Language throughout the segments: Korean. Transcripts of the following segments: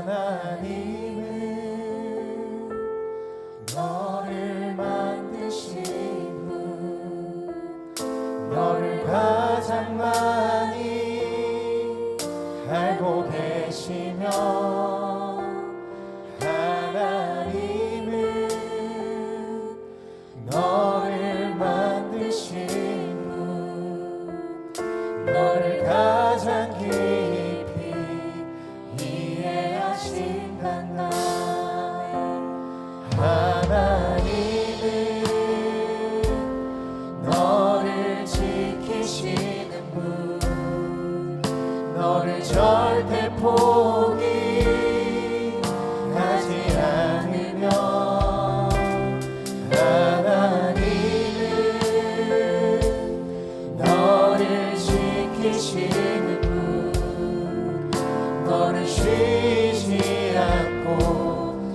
하나님은 너를 만드신 분, 너를 가장 많이 알고 계시며 하나님은 너를 만드신 분, 너를 가장 깊이 이해하신단다. 하나님은 너를 지키시는 분, 너를 절대 포기하지 않으며 하나님은 너를 지키시는 분, 너를 쉬지 않고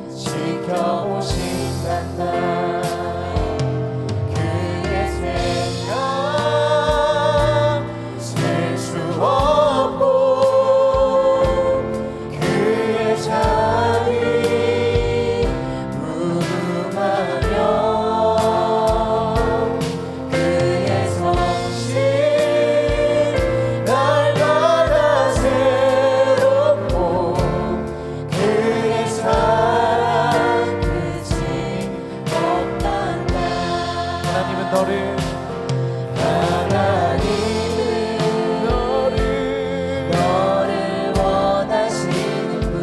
지켜보신단다. 그의 생각 셀 수 없고 그의 자비 무궁하며 그의 성실 날마다 새롭고 그의 사랑 끝이 없단다. 하나님은 너를 원하시는 분,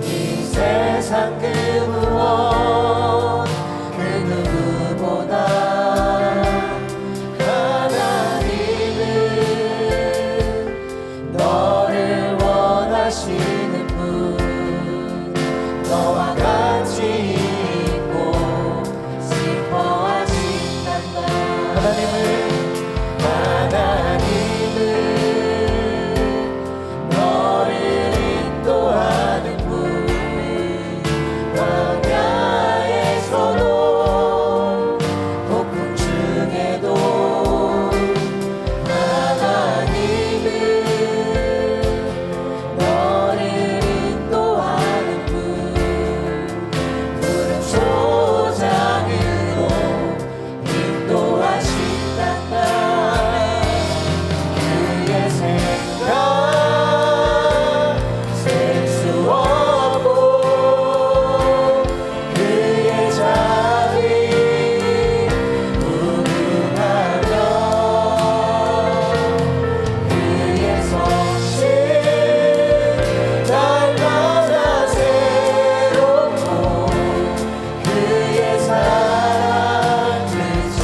이 세상 그 무엇 그 누구보다 하나님은 너를 원하시는 분, 너와 같이 있고 싶어 하신단다. 하나님은 너를 인도하는 분, 광야에서도 폭풍 중에도 하나님은 너를 인도하는 분, 푸른 초장으로 인도하신단다. 그의 생각 셀 수 없고 그의 자비 무궁하며 그의 성실 날마다 새롭고 그의 사랑 끝이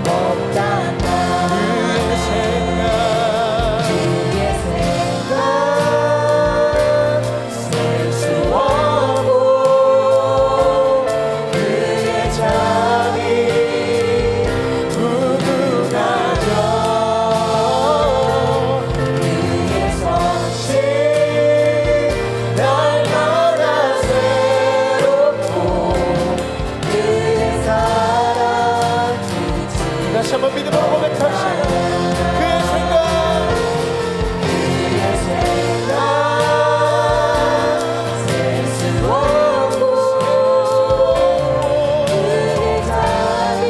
없단다. 그의 생각 셀 수 없고 그의 자비 무궁하며 그의 성실 날마다 새롭고 그의 사랑 끝이 다시 한번 믿음으로 고백합시다. 그의 생각 셀 수 없고 그의 자비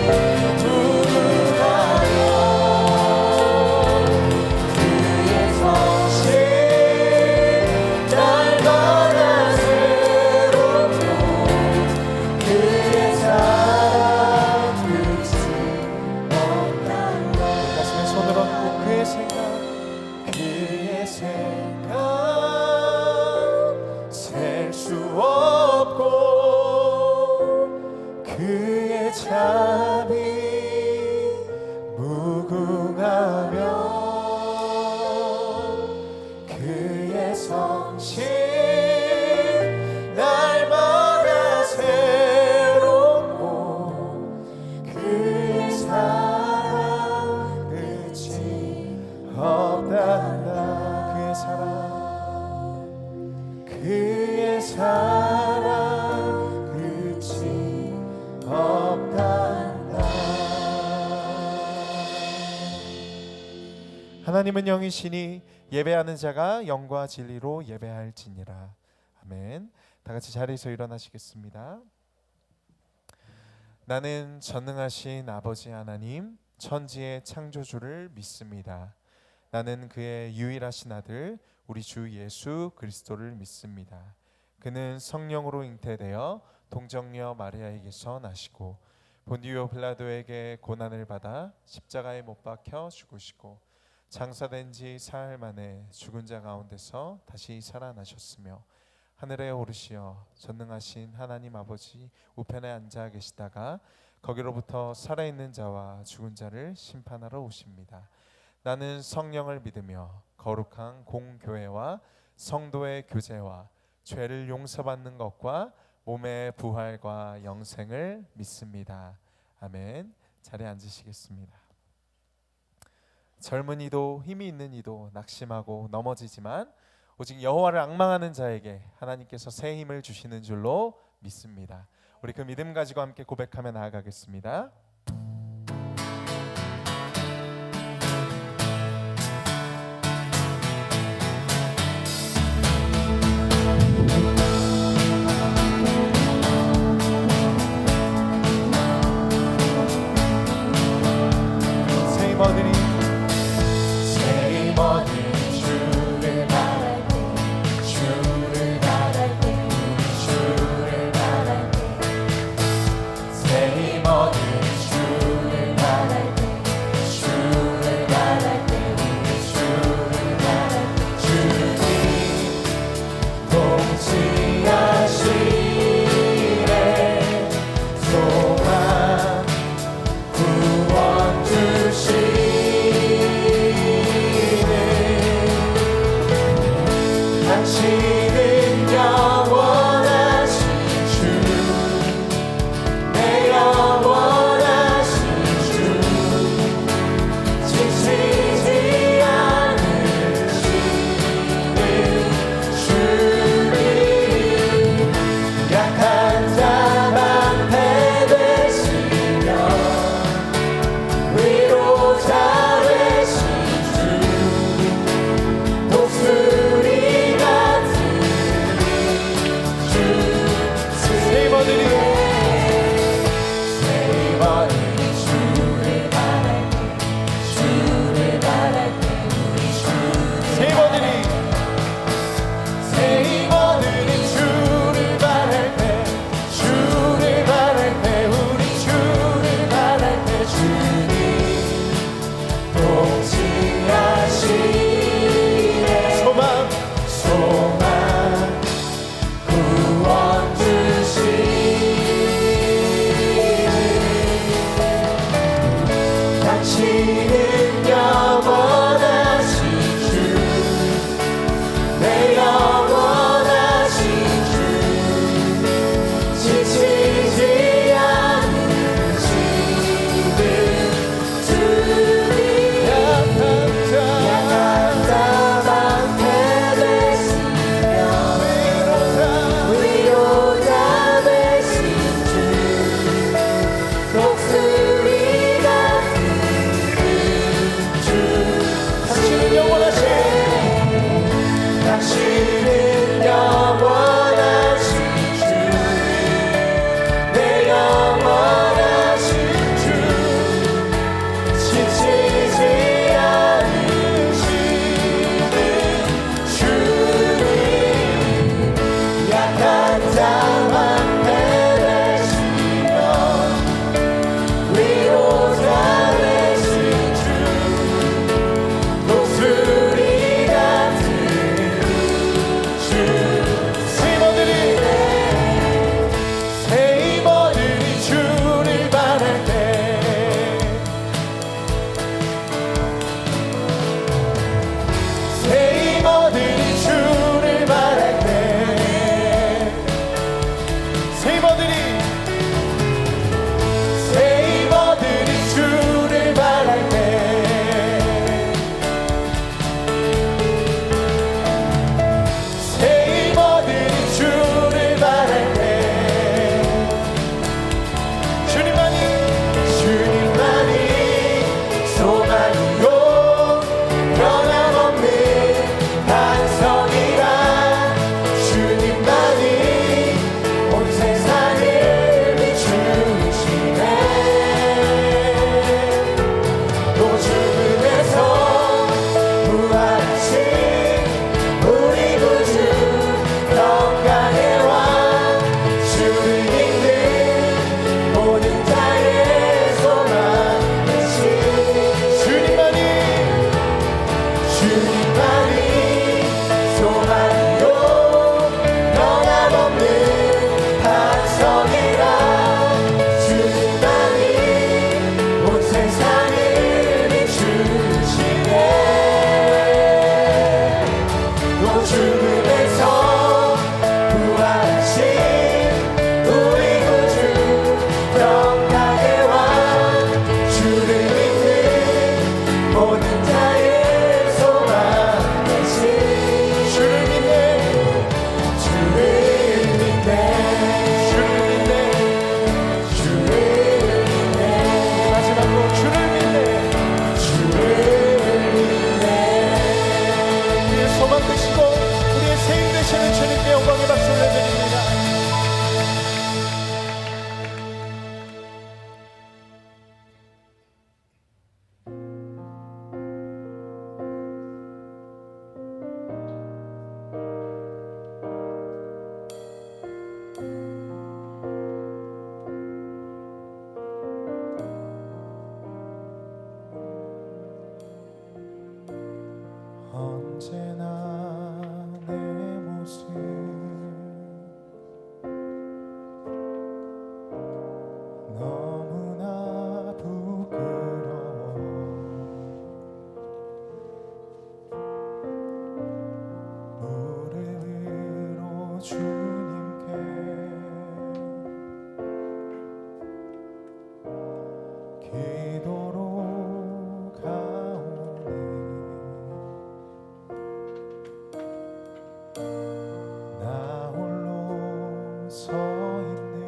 무궁하며 그의 성실 날마다 새롭고 그의 사랑 끝이 없단다. 가슴에 손을 얹고 그의 생각 셀 수 없고 그의 자비 무궁하며 그의 성실 날마다 새롭고 그의 사랑 끝이 없단다. 그의 사랑 끝이 없단다. 하나님은 영이시니 예배하는 자가 영과 진리로 예배할지니라. 아멘. 다 같이 자리에서 일어나시겠습니다. 나는 전능하신 아버지 하나님 천지의 창조주를 믿습니다. 나는 그의 유일하신 아들 우리 주 예수 그리스도를 믿습니다. 그는 성령으로 잉태되어 동정녀 마리아에게서 나시고 본디오 빌라도에게 고난을 받아 십자가에 못 박혀 죽으시고 장사된 지 사흘 만에 죽은 자 가운데서 다시 살아나셨으며 하늘에 오르시어 전능하신 하나님 아버지 우편에 앉아 계시다가 거기로부터 살아있는 자와 죽은 자를 심판하러 오십니다. 나는 성령을 믿으며 거룩한 공교회와 성도의 교제와 죄를 용서받는 것과 몸의 부활과 영생을 믿습니다. 아멘. 자리에 앉으시겠습니다. 젊은 이도 힘이 있는 이도 낙심하고 넘어지지만 오직 여호와를 앙망하는 자에게 하나님께서 새 힘을 주시는 줄로 믿습니다. 우리 그 믿음 가지고 함께 고백하며 나아가겠습니다. 새 힘 얻으니 당신은 소망이요 변함없는 반석이라 주님만이 온 세상을 비추시네 또 죽음에서 부활하신 우리 구주 평강의 왕 주를 믿는 모든 자의 소망 되신 주를 믿네 주를 믿네 주를 믿네 주를 믿네 마지막으로 주를 믿네 주를 믿네 우리의 소망 되시고 우리의 세임 되시는 주님께 영광의 박수 올려드립니다. 언제나 내 모습 너무나 부끄러워 무릎으로 주님께 기도로 가오니 나 홀로 서 있는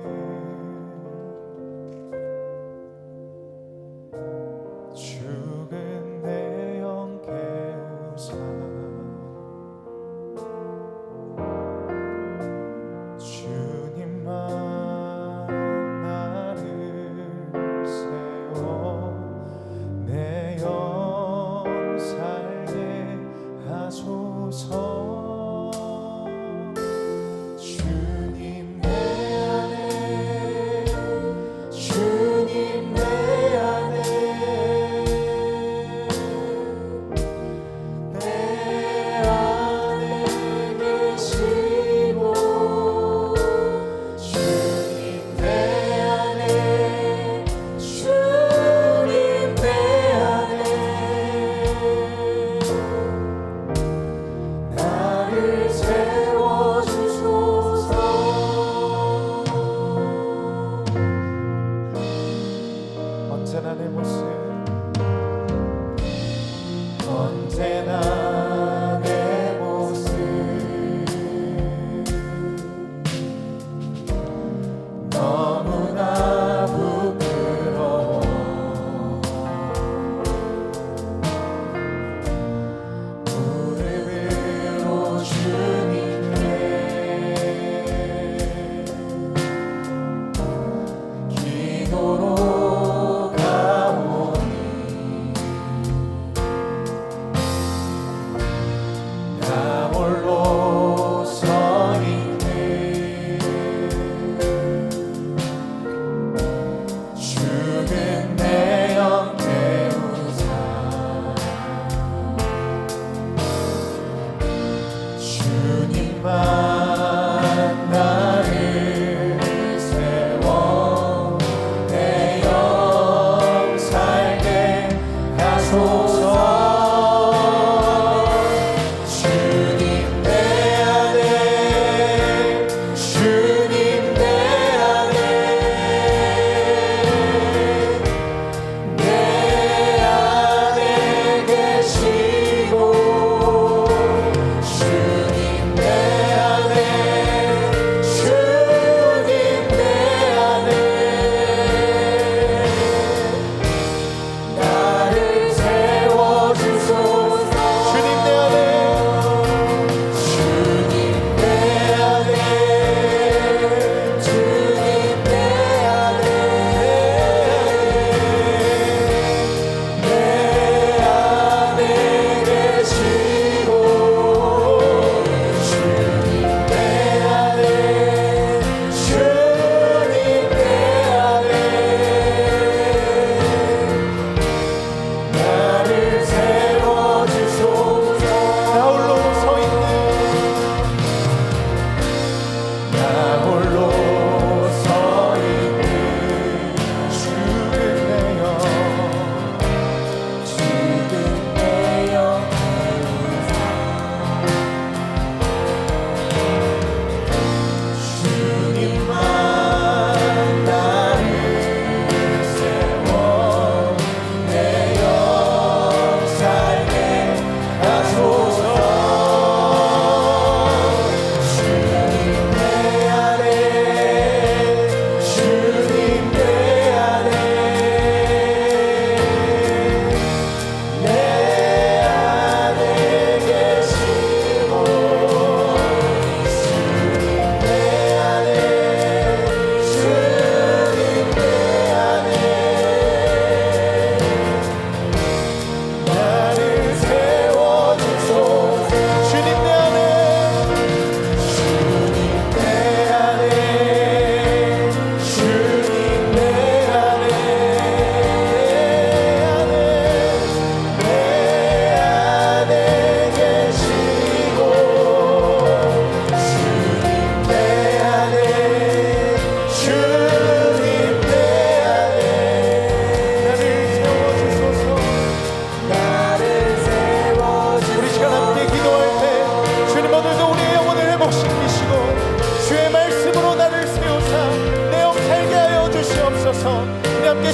죽은 내 영 깨우사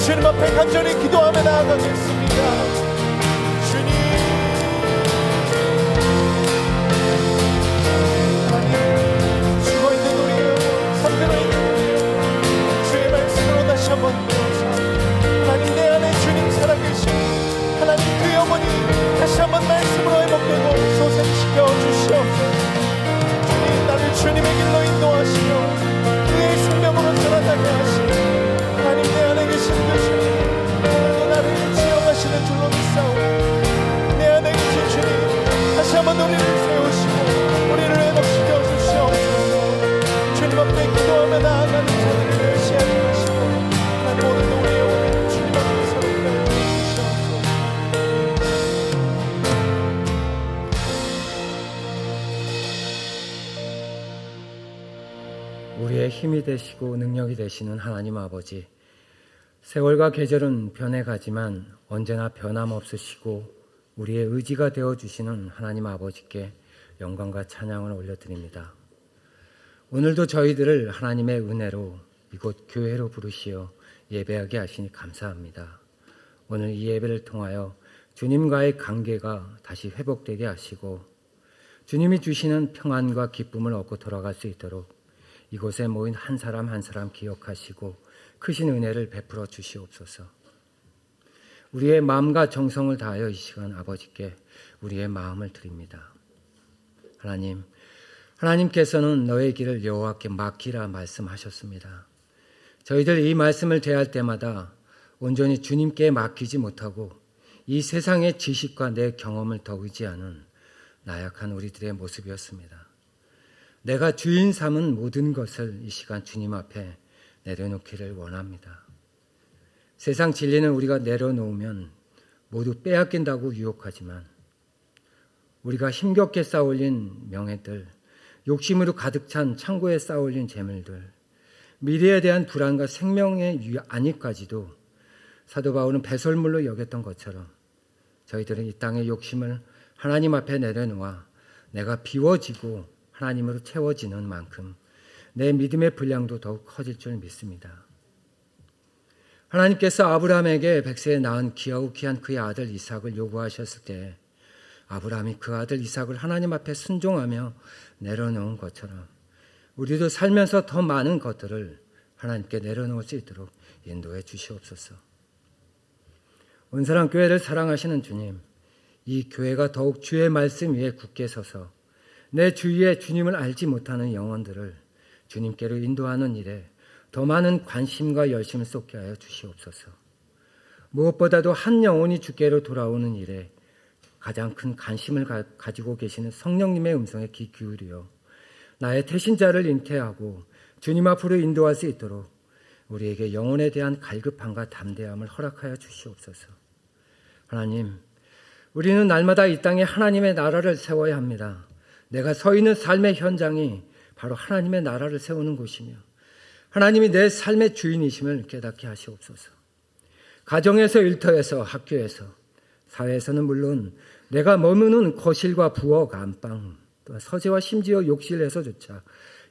주님 앞에 간절히 기도하며 나아가겠습니다. 주님, 하나님, 죽어있는 우리요, 잠들어 있는 우리요, 주의 말씀으로 다시 한번 깨우사 하나님, 내 안에 주님 살아계시고 하나님, 그 영혼이 다시 한번 말씀으로 회복되고 소생시켜 주시옵소서. 주님, 나를 주님의 길로 인도하시며 그의 생명으로 살아나게 하시고 하나님, 내 안에 계신 그 주님, 오늘도 나를 지어가시는 줄로 믿사오니 내 안에 계신 주님, 다시 한번 우리를 세우시고 우리를 회복시켜 주시옵소서. 주님 앞에 기도하며 나아가는 자들을 멸시하지 마시고 하나님, 오늘도 우리 영혼을 주님 앞에 새롭게 하여 주시옵소서. 우리의 힘이 되시고 능력이 되시는 하나님 아버지, 세월과 계절은 변해가지만 언제나 변함없으시고 우리의 의지가 되어주시는 하나님 아버지께 영광과 찬양을 올려드립니다. 오늘도 저희들을 하나님의 은혜로 이곳 교회로 부르시어 예배하게 하시니 감사합니다. 오늘 이 예배를 통하여 주님과의 관계가 다시 회복되게 하시고 주님이 주시는 평안과 기쁨을 얻고 돌아갈 수 있도록 이곳에 모인 한 사람 한 사람 기억하시고 크신 은혜를 베풀어 주시옵소서. 우리의 마음과 정성을 다하여 이 시간 아버지께 우리의 마음을 드립니다. 하나님, 하나님께서는 너의 길을 여호와께 맡기라 말씀하셨습니다. 저희들 이 말씀을 대할 때마다 온전히 주님께 맡기지 못하고 이 세상의 지식과 내 경험을 더 의지하는 나약한 우리들의 모습이었습니다. 내가 주인 삼은 모든 것을 이 시간 주님 앞에 내려놓기를 원합니다. 세상 진리는 우리가 내려놓으면 모두 빼앗긴다고 유혹하지만 우리가 힘겹게 쌓아올린 명예들, 욕심으로 가득 찬 창고에 쌓아올린 재물들, 미래에 대한 불안과 생명의 안위까지도 사도 바울은 배설물로 여겼던 것처럼 저희들은 이 땅의 욕심을 하나님 앞에 내려놓아 내가 비워지고 하나님으로 채워지는 만큼 내 믿음의 분량도 더욱 커질 줄 믿습니다. 하나님께서 아브라함에게 백세에 낳은 귀하고 귀한 그의 아들 이삭을 요구하셨을 때 아브라함이 그 아들 이삭을 하나님 앞에 순종하며 내려놓은 것처럼 우리도 살면서 더 많은 것들을 하나님께 내려놓을 수 있도록 인도해 주시옵소서. 온사랑 교회를 사랑하시는 주님, 이 교회가 더욱 주의 말씀 위에 굳게 서서 내 주위에 주님을 알지 못하는 영혼들을 주님께로 인도하는 일에 더 많은 관심과 열심을 쏟게 하여 주시옵소서. 무엇보다도 한 영혼이 주께로 돌아오는 일에 가장 큰 관심을 가지고 계시는 성령님의 음성에 귀 기울여 나의 태신자를 잉태하고 주님 앞으로 인도할 수 있도록 우리에게 영혼에 대한 갈급함과 담대함을 허락하여 주시옵소서. 하나님, 우리는 날마다 이 땅에 하나님의 나라를 세워야 합니다. 내가 서 있는 삶의 현장이 바로 하나님의 나라를 세우는 곳이며 하나님이 내 삶의 주인이심을 깨닫게 하시옵소서. 가정에서, 일터에서, 학교에서, 사회에서는 물론 내가 머무는 거실과 부엌, 안방, 또 서재와 심지어 욕실에서조차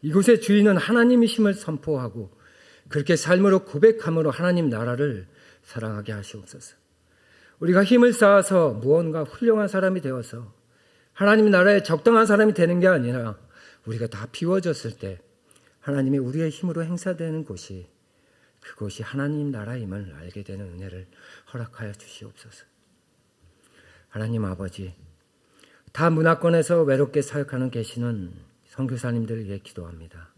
이곳의 주인은 하나님이심을 선포하고 그렇게 삶으로 고백함으로 하나님 나라를 사랑하게 하시옵소서. 우리가 힘을 쌓아서 무언가 훌륭한 사람이 되어서 하나님 나라에 적당한 사람이 되는 게 아니라 우리가 다 비워졌을 때 하나님이 우리의 힘으로 행사되는 곳이 그것이 하나님 나라임을 알게 되는 은혜를 허락하여 주시옵소서. 하나님 아버지, 타 문화권에서 외롭게 사역하는 계시는 선교사님들을 위해 기도합니다.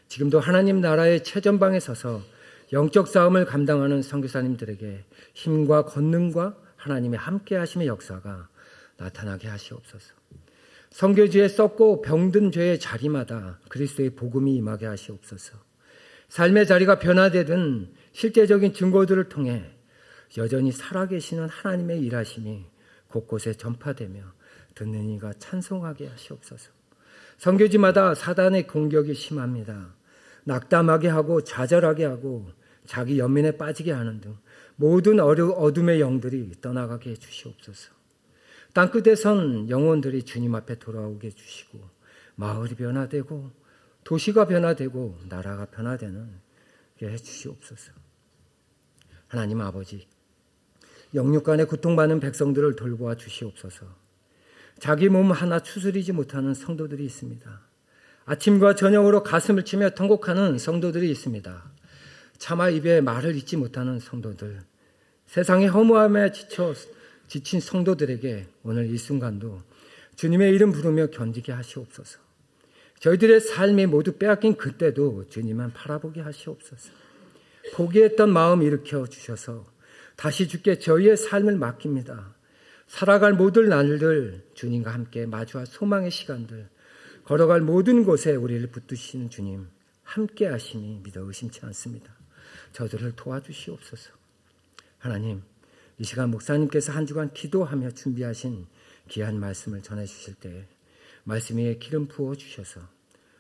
지금도 하나님 나라의 최전방에 서서 영적 싸움을 감당하는 선교사님들에게 힘과 권능과 하나님의 함께하심의 역사가 나타나게 하시옵소서. 선교지에 썩고 병든 죄의 자리마다 그리스도의 복음이 임하게 하시옵소서. 삶의 자리가 변화되든 실제적인 증거들을 통해 여전히 살아계시는 하나님의 일하심이 곳곳에 전파되며 듣는 이가 찬송하게 하시옵소서. 선교지마다 사단의 공격이 심합니다. 낙담하게 하고 좌절하게 하고 자기 연민에 빠지게 하는 등 모든 어둠의 영들이 떠나가게 해주시옵소서. 땅끝에선 영혼들이 주님 앞에 돌아오게 해주시고 마을이 변화되고 도시가 변화되고 나라가 변화되는 게 해주시옵소서. 하나님 아버지, 영육간에 고통받는 백성들을 돌보아 주시옵소서. 자기 몸 하나 추스리지 못하는 성도들이 있습니다. 아침과 저녁으로 가슴을 치며 통곡하는 성도들이 있습니다. 차마 입에 말을 잇지 못하는 성도들, 세상의 허무함에 지친 성도들에게 오늘 이 순간도 주님의 이름 부르며 견디게 하시옵소서. 저희들의 삶이 모두 빼앗긴 그때도 주님만 바라보게 하시옵소서. 포기했던 마음 일으켜 주셔서 다시 주께 저희의 삶을 맡깁니다. 살아갈 모든 날들 주님과 함께 마주할 소망의 시간들, 걸어갈 모든 곳에 우리를 붙드시는 주님 함께 하시니 믿어 의심치 않습니다. 저들을 도와주시옵소서. 하나님, 이 시간 목사님께서 한 주간 기도하며 준비하신 귀한 말씀을 전해주실 때 말씀 위에 기름 부어 주셔서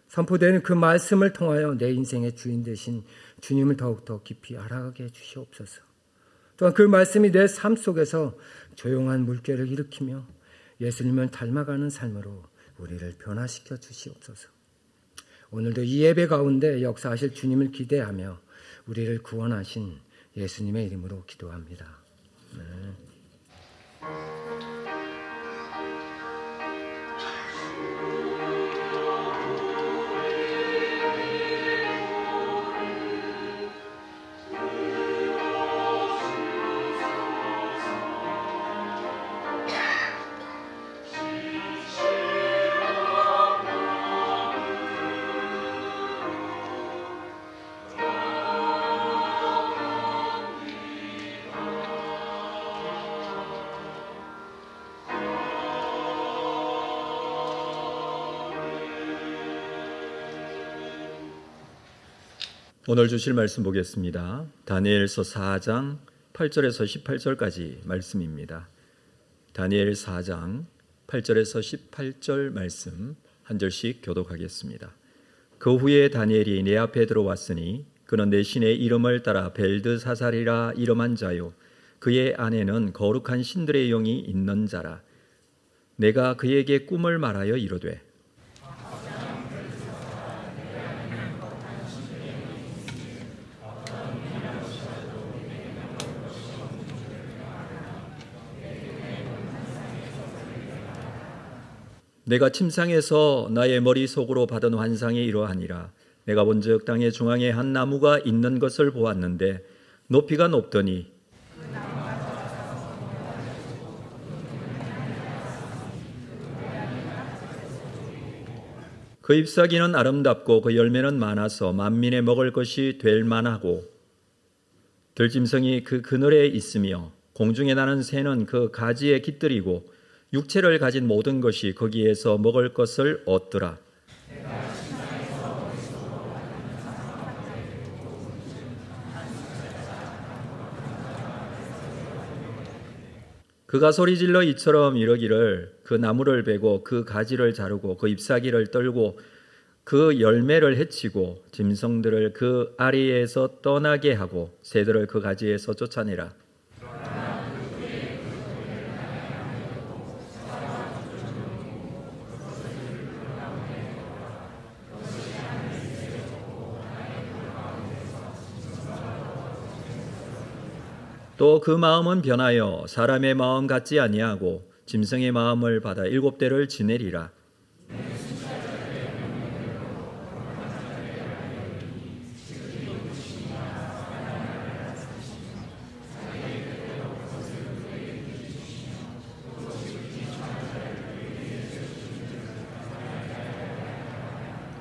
선포되는 그 말씀을 통하여 내 인생의 주인 되신 주님을 더욱더 깊이 알아가게 해주시옵소서. 또한 그 말씀이 내 삶 속에서 조용한 물결을 일으키며 예수님을 닮아가는 삶으로 우리를 변화시켜 주시옵소서. 오늘도 이 예배 가운데 역사하실 주님을 기대하며 우리를 구원하신 예수님의 이름으로 기도합니다. 아멘. 오늘 주실 말씀 보겠습니다. 다니엘서 4장 8절에서 18절까지 말씀입니다. 다니엘 4장 8절에서 18절 말씀 한 절씩 교독하겠습니다. 그 후에 다니엘이 내 앞에 들어왔으니 그는 내 신의 이름을 따라 벨드사살이라 이름한 자요 그의 안에는 거룩한 신들의 영이 있는 자라. 내가 그에게 꿈을 말하여 이르되 내가 침상에서 나의 머릿속으로 받은 환상이 이러하니라. 내가 본즉 땅의 중앙에 한 나무가 있는 것을 보았는데 높이가 높더니 그 잎사귀는 아름답고 그 열매는 많아서 만민의 먹을 것이 될 만하고 들짐승이 그 그늘에 있으며 공중에 나는 새는 그 가지에 깃들이고 육체를 가진 모든 것이 거기에서 먹을 것을 얻더라. 그가 소리질러 이처럼 이르기를 그 나무를 베고 그 가지를 자르고 그 잎사귀를 떨고 그 열매를 해치고 짐승들을 그 아래에서 떠나게 하고 새들을 그 가지에서 쫓아내라. 또 그 마음은 변하여 사람의 마음 같지 아니하고 짐승의 마음을 받아 7대를 지내리라.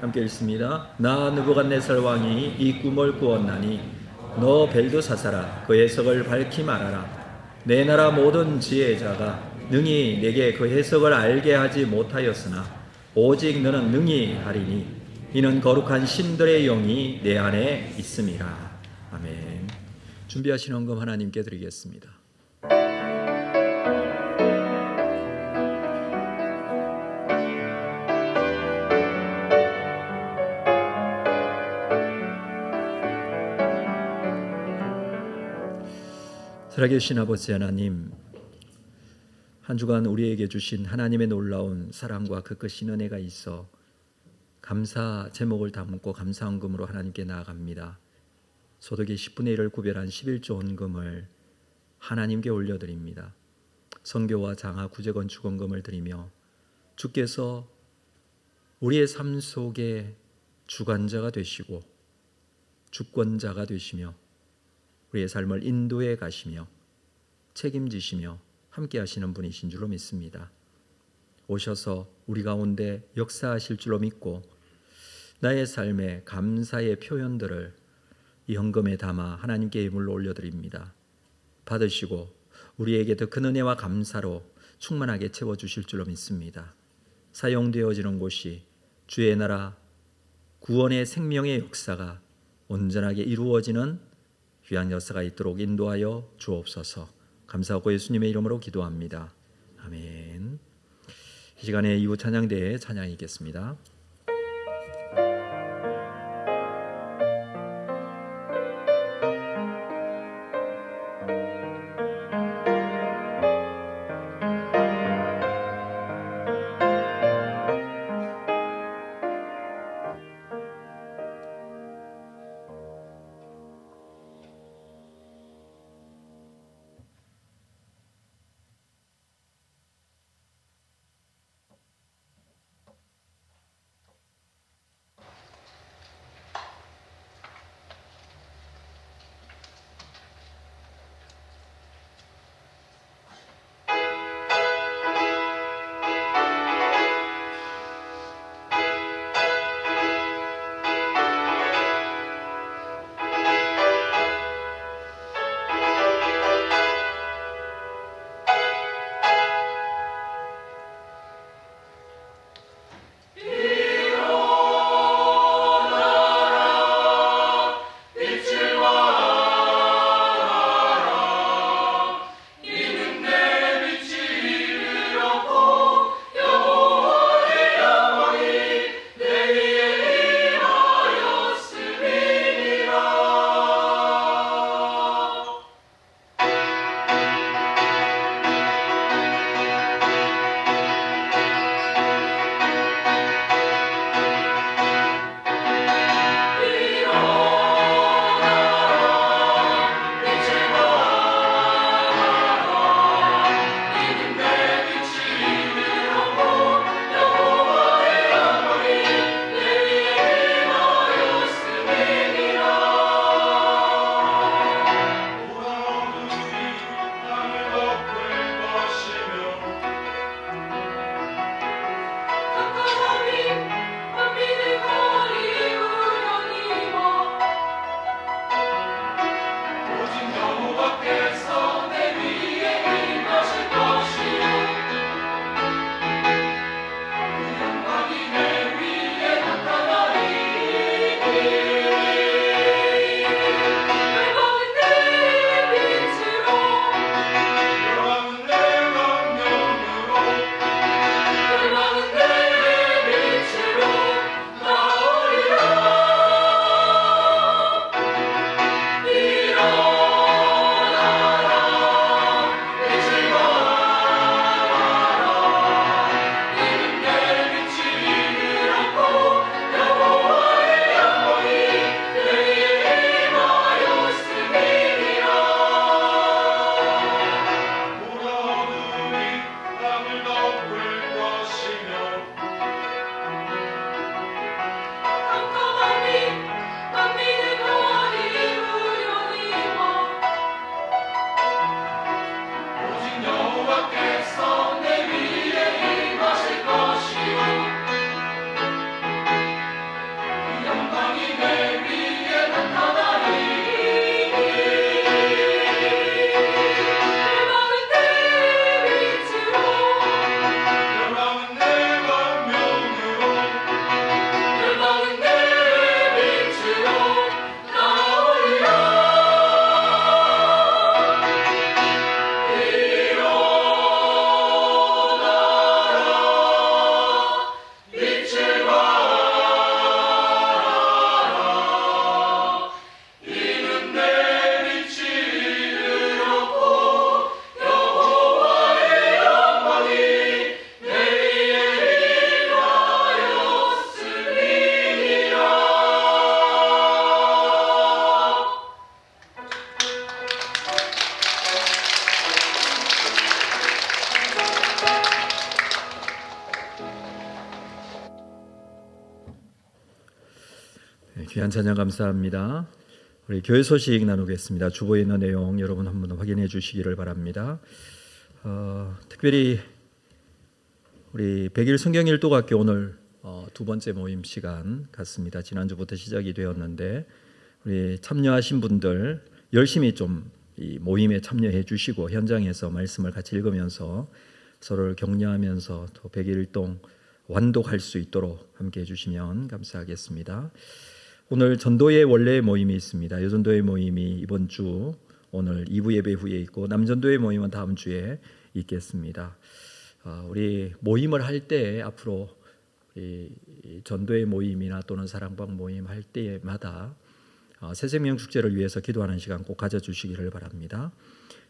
함께 읽습니다. 나 느부갓네살 왕이 이 꿈을 꾸었나니 너 벨드사살아 그 해석을 밝히 말하라. 내 나라 모든 지혜자가 능히 내게 그 해석을 알게 하지 못하였으나 오직 너는 능히 하리니 이는 거룩한 신들의 영이 내 안에 있음이라. 아멘. 준비하신 헌금 하나님께 드리겠습니다. 살아계신 아버지 하나님, 한 주간 우리에게 주신 하나님의 놀라운 사랑과 그 크신 은혜가 있어 감사 제목을 담고 감사헌금으로 하나님께 나아갑니다. 소득의 10분의 1을 구별한 11조 원금을 하나님께 올려드립니다. 선교와 장하 구제건축원금을 드리며 주께서 우리의 삶 속에 주관자가 되시고 주권자가 되시며 우리의 삶을 인도해 가시며 책임지시며 함께 하시는 분이신 줄로 믿습니다. 오셔서 우리 가운데 역사하실 줄로 믿고 나의 삶에 감사의 표현들을 이 헌금에 담아 하나님께 예물로 올려드립니다. 받으시고 우리에게 더 큰 은혜와 감사로 충만하게 채워주실 줄로 믿습니다. 사용되어지는 곳이 주의 나라 구원의 생명의 역사가 온전하게 이루어지는 귀한 역사가 있도록 인도하여 주옵소서. 감사하고 예수님의 이름으로 기도합니다. 아멘. 이 시간에 이후 찬양대에 찬양이 있겠습니다. 귀한 찬양 감사합니다. 우리 교회 소식 나누겠습니다. 주보에 있는 내용 여러분 한번 확인해 주시기를 바랍니다. 특별히 우리 100일 성경일도학교 오늘 두 번째 모임 시간 같습니다. 지난주부터 시작이 되었는데 우리 참여하신 분들 열심히 좀 이 모임에 참여해 주시고 현장에서 말씀을 같이 읽으면서 서로를 격려하면서 또 100일동 완독할 수 있도록 함께 해주시면 감사하겠습니다. 오늘 전도회 원래 모임이 있습니다. 여전도회 모임이 이번 주 오늘 2부 예배 후에 있고 남전도회 모임은 다음 주에 있겠습니다. 우리 모임을 할 때 앞으로 이 전도회 모임이나 또는 사랑방 모임 할 때마다 새생명 축제를 위해서 기도하는 시간 꼭 가져주시기를 바랍니다.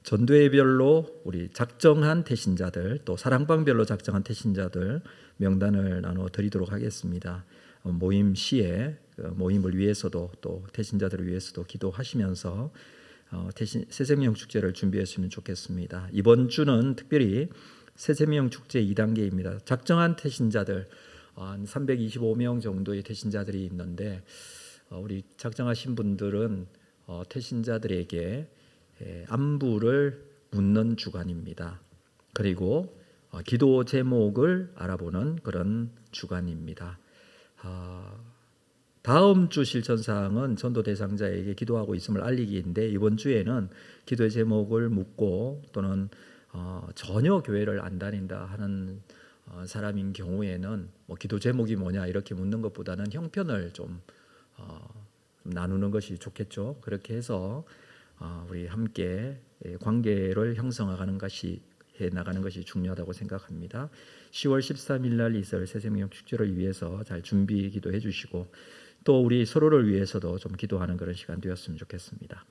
전도회별로 우리 작정한 태신자들 또 사랑방별로 작정한 태신자들 명단을 나눠 드리도록 하겠습니다. 모임 시에 모임을 위해서도 또 태신자들을 위해서도 기도하시면서 새생명 축제를 준비했으면 좋겠습니다. 이번 주는 특별히 새생명 축제 2단계입니다. 작정한 태신자들 한 325명 정도의 태신자들이 있는데 우리 작정하신 분들은 태신자들에게 안부를 묻는 주간입니다. 그리고 기도 제목을 알아보는 그런 주간입니다. 다음 주 실천사항은 전도 대상자에게 기도하고 있음을 알리기인데 이번 주에는 기도의 제목을 묻고 또는 전혀 교회를 안 다닌다 하는 사람인 경우에는 기도 제목이 뭐냐 이렇게 묻는 것보다는 형편을 좀 나누는 것이 좋겠죠. 그렇게 해서 우리 함께 관계를 형성해나가는 것이 중요하다고 생각합니다. 10월 13일 날 있을 새생명 축제를 위해서 잘 준비 기도해 주시고 또 우리 서로를 위해서도 좀 기도하는 그런 시간 되었으면 좋겠습니다.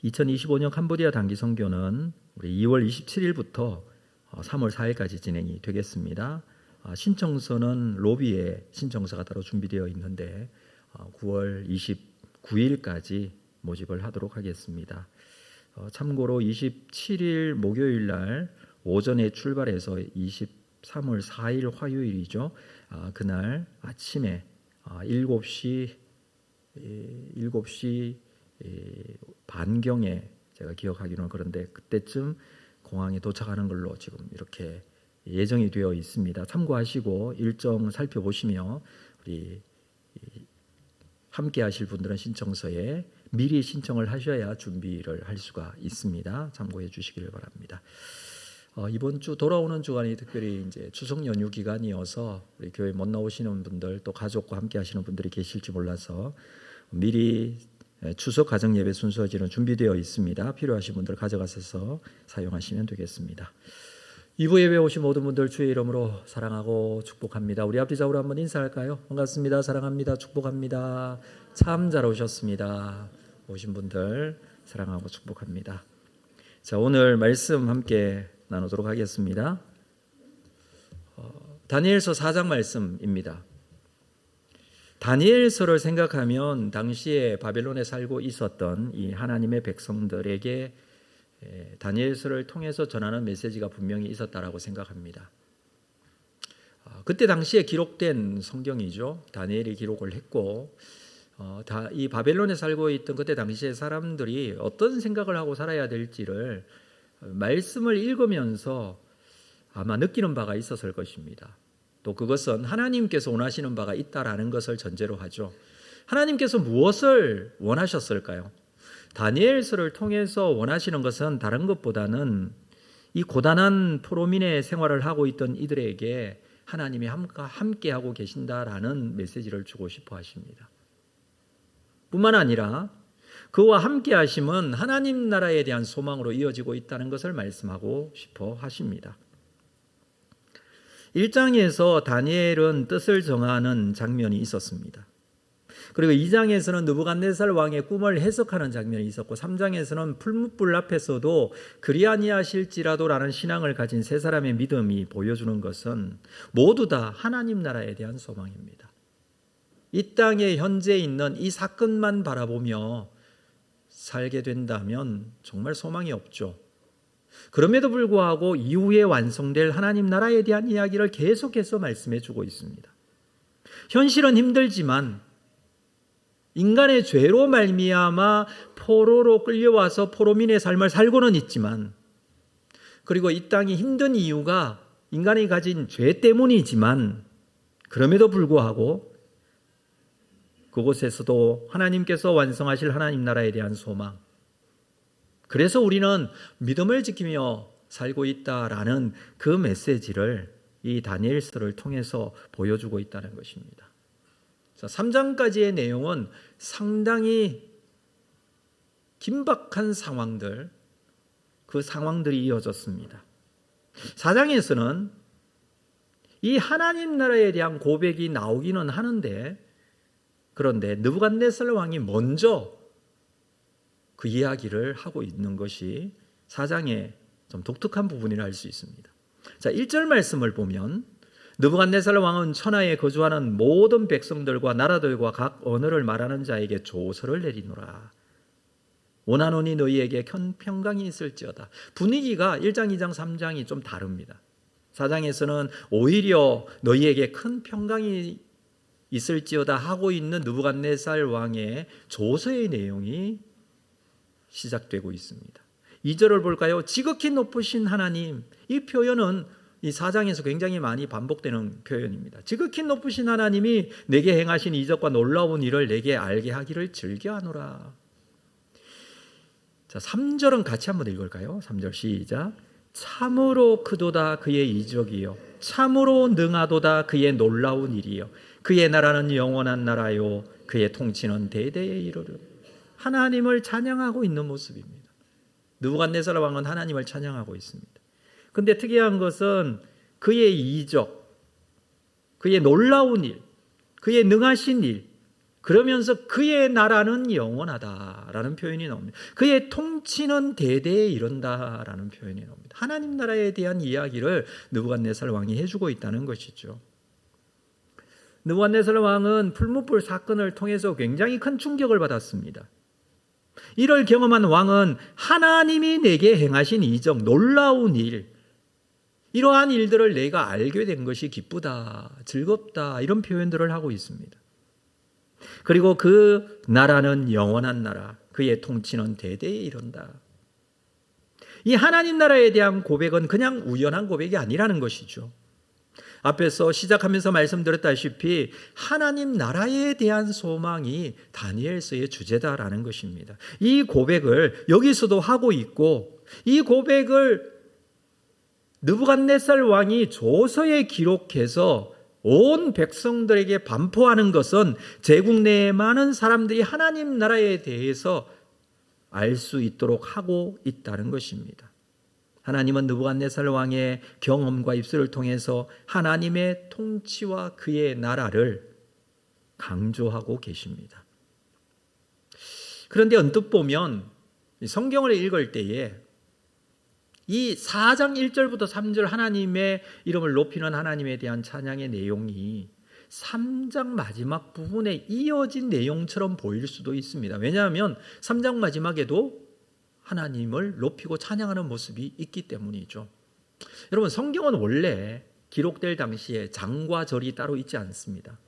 2025년 캄보디아 단기 선교는 우리 2월 27일부터 3월 4일까지 진행이 되겠습니다. 신청서는 로비에 신청서가 따로 준비되어 있는데 9월 29일까지 모집을 하도록 하겠습니다. 참고로 27일 목요일 날 오전에 출발해서 23월 4일 화요일이죠. 그날 아침에 7시 반경에 제가 기억하기로는 그런데 그때쯤 공항에 도착하는 걸로 지금 이렇게 예정이 되어 있습니다. 참고하시고 일정 살펴보시며 우리 함께 하실 분들은 신청서에 미리 신청을 하셔야 준비를 할 수가 있습니다. 참고해 주시기를 바랍니다. 이번 주 돌아오는 주간이 특별히 이제 추석 연휴 기간이어서 우리 교회 못 나오시는 분들 또 가족과 함께 하시는 분들이 계실지 몰라서 미리 추석 가정 예배 순서지는 준비되어 있습니다. 필요하신 분들 가져가셔서 사용하시면 되겠습니다. 2부 예배 오신 모든 분들 주의 이름으로 사랑하고 축복합니다. 우리 앞뒤 좌우로 한번 인사할까요? 반갑습니다. 사랑합니다. 축복합니다. 참 잘 오셨습니다. 오신 분들 사랑하고 축복합니다. 자, 오늘 말씀 함께 나누도록 하겠습니다. 다니엘서 4장 말씀입니다. 다니엘서를 생각하면 당시에 바벨론에 살고 있었던 이 하나님의 백성들에게 다니엘서를 통해서 전하는 메시지가 분명히 있었다라고 생각합니다. 그때 당시에 기록된 성경이죠. 다니엘이 기록을 했고 이 바벨론에 살고 있던 그때 당시의 사람들이 어떤 생각을 하고 살아야 될지를 말씀을 읽으면서 아마 느끼는 바가 있었을 것입니다. 또 그것은 하나님께서 원하시는 바가 있다라는 것을 전제로 하죠. 하나님께서 무엇을 원하셨을까요? 다니엘서를 통해서 원하시는 것은 다른 것보다는 이 고단한 포로민의 생활을 하고 있던 이들에게 하나님이 함께하고 계신다라는 메시지를 주고 싶어 하십니다. 뿐만 아니라 그와 함께하심은 하나님 나라에 대한 소망으로 이어지고 있다는 것을 말씀하고 싶어 하십니다. 1장에서 다니엘은 뜻을 정하는 장면이 있었습니다. 그리고 2장에서는 느부갓네살 왕의 꿈을 해석하는 장면이 있었고 3장에서는 풀무불 앞에서도 그리 아니하실지라도라는 신앙을 가진 세 사람의 믿음이 보여주는 것은 모두 다 하나님 나라에 대한 소망입니다. 이 땅에 현재 있는 이 사건만 바라보며 살게 된다면 정말 소망이 없죠. 그럼에도 불구하고 이후에 완성될 하나님 나라에 대한 이야기를 계속해서 말씀해 주고 있습니다. 현실은 힘들지만 인간의 죄로 말미암아 포로로 끌려와서 포로민의 삶을 살고는 있지만, 그리고 이 땅이 힘든 이유가 인간이 가진 죄 때문이지만, 그럼에도 불구하고 그곳에서도 하나님께서 완성하실 하나님 나라에 대한 소망, 그래서 우리는 믿음을 지키며 살고 있다라는 그 메시지를 이 다니엘서를 통해서 보여주고 있다는 것입니다. 자, 3장까지의 내용은 상당히 긴박한 상황들, 그 상황들이 이어졌습니다. 4장에서는 이 하나님 나라에 대한 고백이 나오기는 하는데, 그런데 느부갓네살 왕이 먼저 그 이야기를 하고 있는 것이 4장의 좀 독특한 부분이라 할 수 있습니다. 자, 1절 말씀을 보면 느부갓네살 왕은 천하에 거주하는 모든 백성들과 나라들과 각 언어를 말하는 자에게 조서를 내리노라. 원하노니 너희에게 평강이 있을지어다. 분위기가 1장, 2장, 3장이 좀 다릅니다. 4장에서는 오히려 너희에게 큰 평강이 있을지어다 하고 있는 느부갓네살 왕의 조서의 내용이 시작되고 있습니다. 2절을 볼까요? 지극히 높으신 하나님. 이 표현은 이 4장에서 굉장히 많이 반복되는 표현입니다. 지극히 높으신 하나님이 내게 행하신 이적과 놀라운 일을 내게 알게 하기를 즐겨하노라. 자, 3절은 같이 한번 읽을까요? 3절 시작. 참으로 크도다 그의 이적이요 참으로 능하도다 그의 놀라운 일이요 그의 나라는 영원한 나라요 그의 통치는 대대에 이르르. 하나님을 찬양하고 있는 모습입니다. 느부갓네살 왕은 하나님을 찬양하고 있습니다. 그런데 특이한 것은 그의 이적, 그의 놀라운 일, 그의 능하신 일, 그러면서 그의 나라는 영원하다라는 표현이 나옵니다. 그의 통치는 대대에 이른다라는 표현이 나옵니다. 하나님 나라에 대한 이야기를 느부갓네살 왕이 해주고 있다는 것이죠. 느부갓네살 왕은 풀무불 사건을 통해서 굉장히 큰 충격을 받았습니다. 이를 경험한 왕은 하나님이 내게 행하신 이적, 놀라운 일, 이러한 일들을 내가 알게 된 것이 기쁘다, 즐겁다, 이런 표현들을 하고 있습니다. 그리고 그 나라는 영원한 나라, 그의 통치는 대대에 이른다. 이 하나님 나라에 대한 고백은 그냥 우연한 고백이 아니라는 것이죠. 앞에서 시작하면서 말씀드렸다시피 하나님 나라에 대한 소망이 다니엘서의 주제다라는 것입니다. 이 고백을 여기서도 하고 있고, 이 고백을 느부갓네살 왕이 조서에 기록해서 온 백성들에게 반포하는 것은 제국 내의 많은 사람들이 하나님 나라에 대해서 알 수 있도록 하고 있다는 것입니다. 하나님은 느부갓네살 왕의 경험과 입술을 통해서 하나님의 통치와 그의 나라를 강조하고 계십니다. 그런데 언뜻 보면 성경을 읽을 때에 이 4장 1절부터 3절 하나님의 이름을 높이는 하나님에 대한 찬양의 내용이 3장 마지막 부분에 이어진 내용처럼 보일 수도 있습니다. 왜냐하면 3장 마지막에도 하나님을 높이고 찬양하는 모습이 있기 때문이죠. 여러분, 성경은 원래 기록될 당시에 장과 절이 따로 있지 않습니다.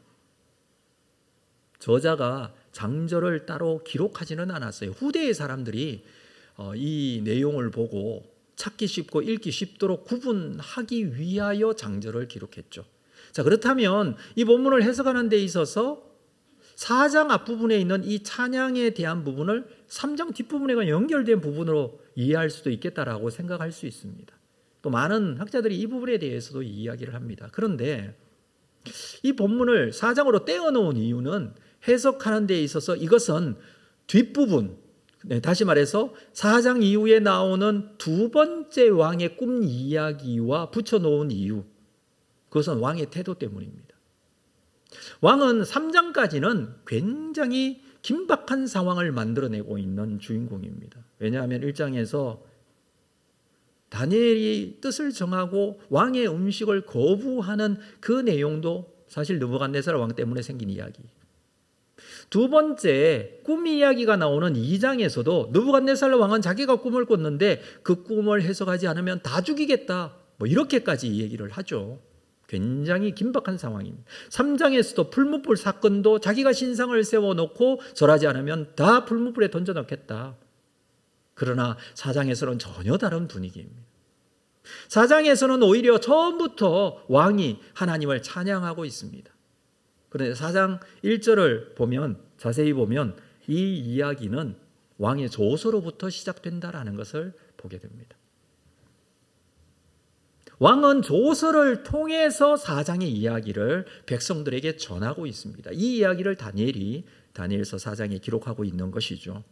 저자가 장절을 따로 기록하지는 않았어요. 후대의 사람들이 이 내용을 보고 찾기 쉽고 읽기 쉽도록 구분하기 위하여 장절을 기록했죠. 자, 그렇다면 이 본문을 해석하는 데 있어서 4장 앞부분에 있는 이 찬양에 대한 부분을 3장 뒷부분에 연결된 부분으로 이해할 수도 있겠다라고 생각할 수 있습니다. 또 많은 학자들이 이 부분에 대해서도 이야기를 합니다. 그런데 이 본문을 4장으로 떼어놓은 이유는 해석하는 데 있어서 이것은 뒷부분, 다시 말해서 4장 이후에 나오는 두 번째 왕의 꿈 이야기와 붙여놓은 이유, 그것은 왕의 태도 때문입니다. 왕은 3장까지는 굉장히 긴박한 상황을 만들어내고 있는 주인공입니다. 왜냐하면 1장에서 다니엘이 뜻을 정하고 왕의 음식을 거부하는 그 내용도 사실 느부갓네살 왕 때문에 생긴 이야기. 두 번째 꿈 이야기가 나오는 2장에서도 느부갓네살 왕은 자기가 꿈을 꿨는데 그 꿈을 해석하지 않으면 다 죽이겠다, 이렇게까지 얘기를 하죠. 굉장히 긴박한 상황입니다. 3장에서도 풀무불 사건도 자기가 신상을 세워놓고 절하지 않으면 다 풀무불에 던져넣겠다. 그러나 4장에서는 전혀 다른 분위기입니다. 4장에서는 오히려 처음부터 왕이 하나님을 찬양하고 있습니다. 그런데 4장 1절을 보면, 자세히 보면 이 이야기는 왕의 조서로부터 시작된다라는 것을 보게 됩니다. 왕은 조서를 통해서 4장의 이야기를 백성들에게 전하고 있습니다. 이 이야기를 다니엘이 다니엘서 4장에 기록하고 있는 것이죠.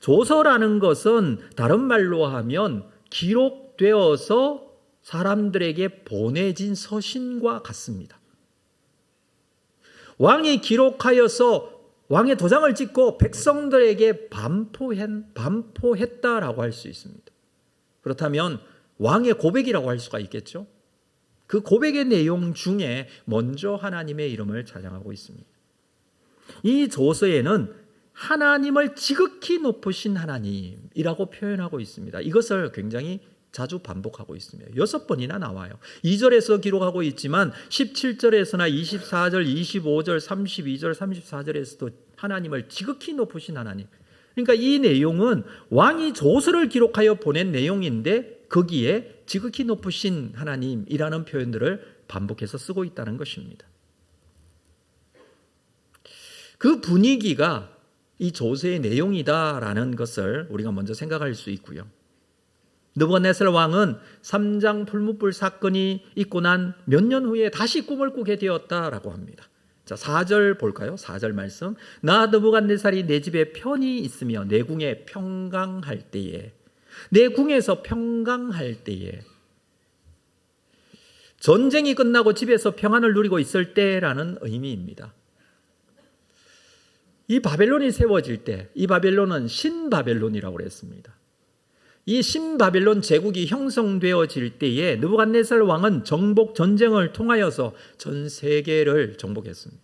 조서라는 것은 다른 말로 하면 기록되어서 사람들에게 보내진 서신과 같습니다. 왕이 기록하여서 왕의 도장을 찍고 백성들에게 반포했다라고 할 수 있습니다. 그렇다면 왕의 고백이라고 할 수가 있겠죠. 그 고백의 내용 중에 먼저 하나님의 이름을 찬양하고 있습니다. 이 조서에는 하나님을 지극히 높으신 하나님이라고 표현하고 있습니다. 이것을 굉장히 자주 반복하고 있습니다. 6번이나 나와요. 2절에서 기록하고 있지만 17절에서나 24절, 25절, 32절, 34절에서도 하나님을 지극히 높으신 하나님. 그러니까 이 내용은 왕이 조서를 기록하여 보낸 내용인데 거기에 지극히 높으신 하나님이라는 표현들을 반복해서 쓰고 있다는 것입니다. 그 분위기가 이 조서의 내용이다라는 것을 우리가 먼저 생각할 수 있고요. 느부갓네살 왕은 3장 풀무불 사건이 있고 난 몇 년 후에 다시 꿈을 꾸게 되었다라고 합니다. 자, 4절 볼까요? 4절 말씀. 나 느부갓네살이 내 집에 편히 있으며 내 궁에 평강할 때에, 내 궁에서 평강할 때에, 전쟁이 끝나고 집에서 평안을 누리고 있을 때라는 의미입니다. 이 바벨론이 세워질 때, 이 바벨론은 신바벨론이라고 그랬습니다. 이 신바벨론 제국이 형성되어질 때에 느부갓네살 왕은 정복 전쟁을 통하여서 전 세계를 정복했습니다.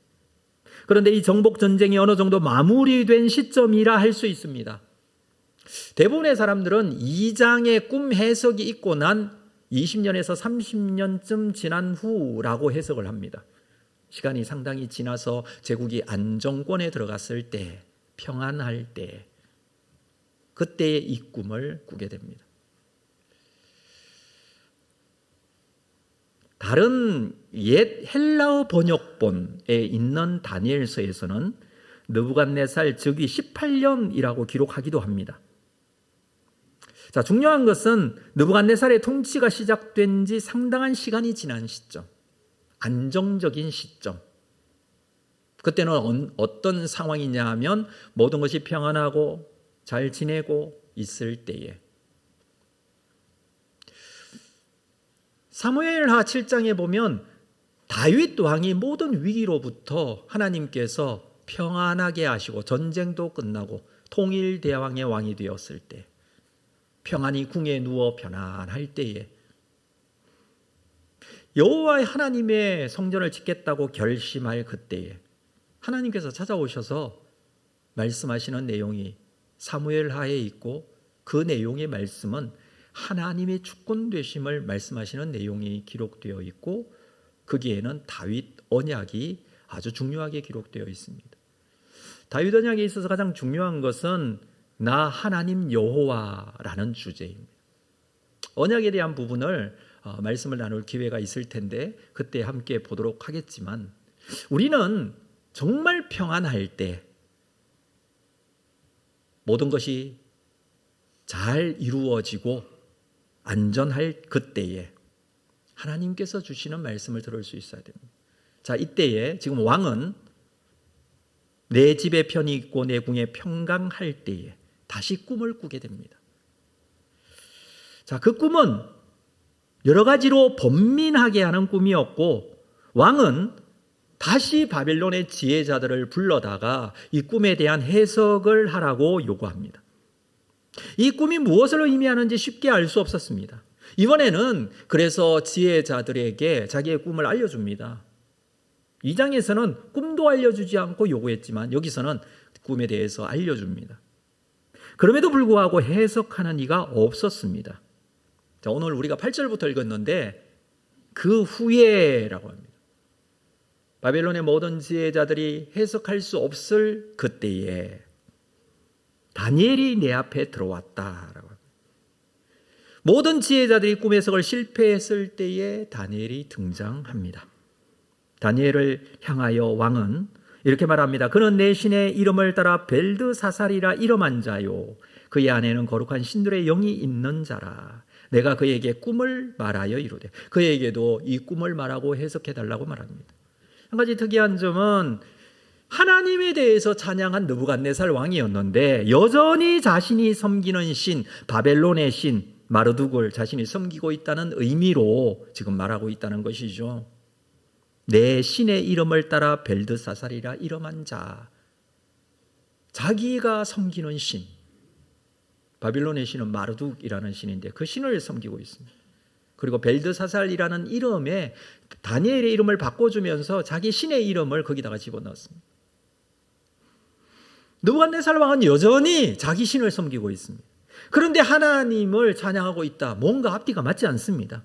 그런데 이 정복 전쟁이 어느 정도 마무리된 시점이라 할 수 있습니다. 대부분의 사람들은 2장의 꿈 해석이 있고 난 20년에서 30년쯤 지난 후라고 해석을 합니다. 시간이 상당히 지나서 제국이 안정권에 들어갔을 때, 평안할 때, 그때의 이 꿈을 꾸게 됩니다. 다른 옛 헬라어 번역본에 있는 다니엘서에서는 느부갓네살 즉위 18년이라고 기록하기도 합니다. 자, 중요한 것은 느부갓네살의 통치가 시작된 지 상당한 시간이 지난 시점, 안정적인 시점. 그때는 어떤 상황이냐 하면 모든 것이 평안하고 잘 지내고 있을 때에, 사무엘하 7장에 보면 다윗 왕이 모든 위기로부터 하나님께서 평안하게 하시고 전쟁도 끝나고 통일대왕의 왕이 되었을 때, 평안히 궁에 누워 편안할 때에, 여호와의 하나님의 성전을 짓겠다고 결심할 그때에 하나님께서 찾아오셔서 말씀하시는 내용이 사무엘하에 있고, 그 내용의 말씀은 하나님의 주권 되심을 말씀하시는 내용이 기록되어 있고, 거기에는 다윗 언약이 아주 중요하게 기록되어 있습니다. 다윗 언약에 있어서 가장 중요한 것은 나 하나님 여호와라는 주제입니다. 언약에 대한 부분을 말씀을 나눌 기회가 있을 텐데 그때 함께 보도록 하겠지만, 우리는 정말 평안할 때, 모든 것이 잘 이루어지고 안전할 그때에 하나님께서 주시는 말씀을 들을 수 있어야 됩니다. 자, 이때에 지금 왕은 내 집에 편히 있고 내 궁에 평강할 때에 다시 꿈을 꾸게 됩니다. 자, 그 꿈은 여러 가지로 번민하게 하는 꿈이었고, 왕은 다시 바벨론의 지혜자들을 불러다가 이 꿈에 대한 해석을 하라고 요구합니다. 이 꿈이 무엇을 의미하는지 쉽게 알 수 없었습니다. 이번에는 그래서 지혜자들에게 자기의 꿈을 알려줍니다. 2장에서는 꿈도 알려주지 않고 요구했지만 여기서는 꿈에 대해서 알려줍니다. 그럼에도 불구하고 해석하는 이가 없었습니다. 자, 오늘 우리가 8절부터 읽었는데 그 후에라고 합니다. 바벨론의 모든 지혜자들이 해석할 수 없을 그때에 다니엘이 내 앞에 들어왔다라고 합니다. 모든 지혜자들이 꿈 해석을 실패했을 때에 다니엘이 등장합니다. 다니엘을 향하여 왕은 이렇게 말합니다. 그는 내 신의 이름을 따라 벨드사살이라 이름한 자요, 그의 안에는 거룩한 신들의 영이 있는 자라. 내가 그에게 꿈을 말하여 이루되, 그에게도 이 꿈을 말하고 해석해 달라고 말합니다. 한 가지 특이한 점은 하나님에 대해서 찬양한 느부갓네살 왕이었는데 여전히 자신이 섬기는 신, 바벨론의 신 마르둑을 자신이 섬기고 있다는 의미로 지금 말하고 있다는 것이죠. 내 신의 이름을 따라 벨드사살이라 이름한 자, 자기가 섬기는 신, 바빌론의 신은 마르둑이라는 신인데 그 신을 섬기고 있습니다. 그리고 벨드사살이라는 이름에 다니엘의 이름을 바꿔주면서 자기 신의 이름을 거기다가 집어넣었습니다. 느부갓네살 왕은 여전히 자기 신을 섬기고 있습니다. 그런데 하나님을 찬양하고 있다. 뭔가 앞뒤가 맞지 않습니다.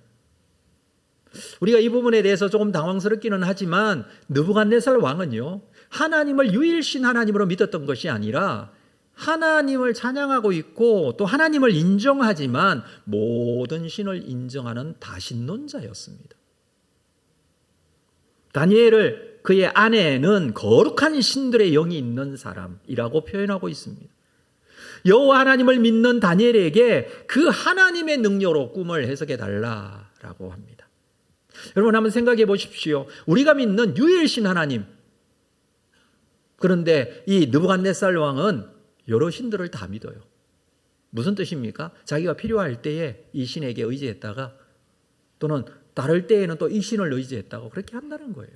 우리가 이 부분에 대해서 조금 당황스럽기는 하지만 느부갓네살 왕은요, 하나님을 유일신 하나님으로 믿었던 것이 아니라 하나님을 찬양하고 있고 또 하나님을 인정하지만 모든 신을 인정하는 다신론자였습니다. 다니엘을 그의 안에는 거룩한 신들의 영이 있는 사람이라고 표현하고 있습니다. 여호와 하나님을 믿는 다니엘에게 그 하나님의 능력으로 꿈을 해석해 달라라고 합니다. 여러분 한번 생각해 보십시오. 우리가 믿는 유일신 하나님, 그런데 이 느부갓네살 왕은 여러 신들을 다 믿어요. 무슨 뜻입니까? 자기가 필요할 때에 이 신에게 의지했다가 또는 다를 때에는 또 이 신을 의지했다고 그렇게 한다는 거예요.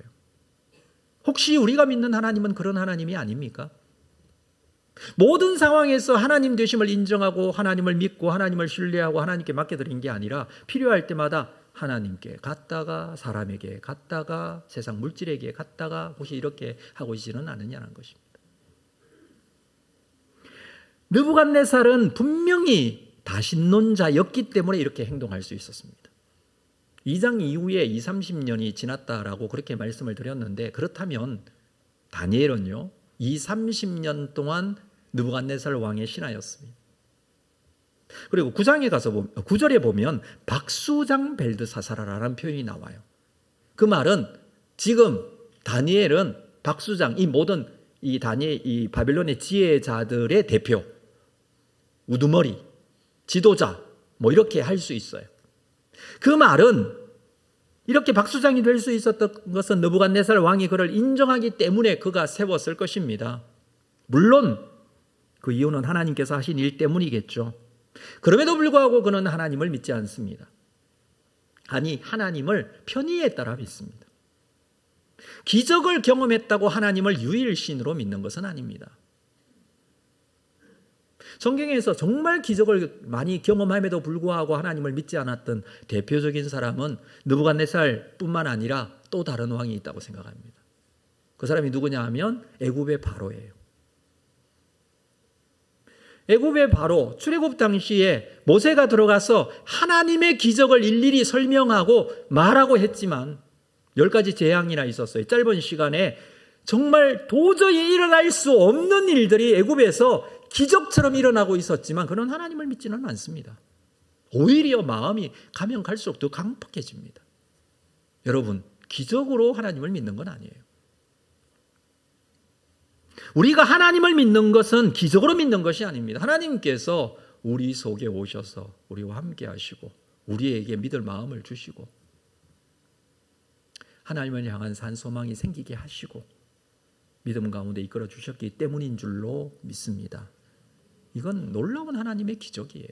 혹시 우리가 믿는 하나님은 그런 하나님이 아닙니까? 모든 상황에서 하나님 되심을 인정하고 하나님을 믿고 하나님을 신뢰하고 하나님께 맡겨드린 게 아니라 필요할 때마다 하나님께 갔다가 사람에게 갔다가 세상 물질에게 갔다가 혹시 이렇게 하고 있지는 않느냐는 것입니다. 느부갓네살은 분명히 다신론자였기 때문에 이렇게 행동할 수 있었습니다. 2장 이후에 20, 30년이 지났다라고 그렇게 말씀을 드렸는데, 그렇다면 다니엘은요 20, 30년 동안 느부갓네살 왕의 신하였습니다. 그리고 9절에 보면 박수장 벨드사살라라는 표현이 나와요. 그 말은 지금 다니엘은 박수장, 이 모든 이 다니엘, 이 바빌론의 지혜자들의 대표, 우두머리, 지도자, 뭐 이렇게 할 수 있어요. 그 말은 이렇게 박수장이 될 수 있었던 것은 느부갓네살 왕이 그를 인정하기 때문에 그가 세웠을 것입니다. 물론 그 이유는 하나님께서 하신 일 때문이겠죠. 그럼에도 불구하고 그는 하나님을 믿지 않습니다. 아니, 하나님을 편의에 따라 믿습니다. 기적을 경험했다고 하나님을 유일신으로 믿는 것은 아닙니다. 성경에서 정말 기적을 많이 경험함에도 불구하고 하나님을 믿지 않았던 대표적인 사람은 느부갓네살 뿐만 아니라 또 다른 왕이 있다고 생각합니다. 그 사람이 누구냐 하면 애굽의 바로예요. 애굽의 바로, 출애굽 당시에 모세가 들어가서 하나님의 기적을 일일이 설명하고 말하고 했지만 10가지 재앙이나 있었어요. 짧은 시간에 정말 도저히 일어날 수 없는 일들이 애굽에서 기적처럼 일어나고 있었지만 그는 하나님을 믿지는 않습니다. 오히려 마음이 가면 갈수록 더 강팍해집니다. 여러분, 기적으로 하나님을 믿는 건 아니에요. 우리가 하나님을 믿는 것은 기적으로 믿는 것이 아닙니다. 하나님께서 우리 속에 오셔서 우리와 함께 하시고 우리에게 믿을 마음을 주시고 하나님을 향한 산소망이 생기게 하시고 믿음 가운데 이끌어 주셨기 때문인 줄로 믿습니다. 이건 놀라운 하나님의 기적이에요.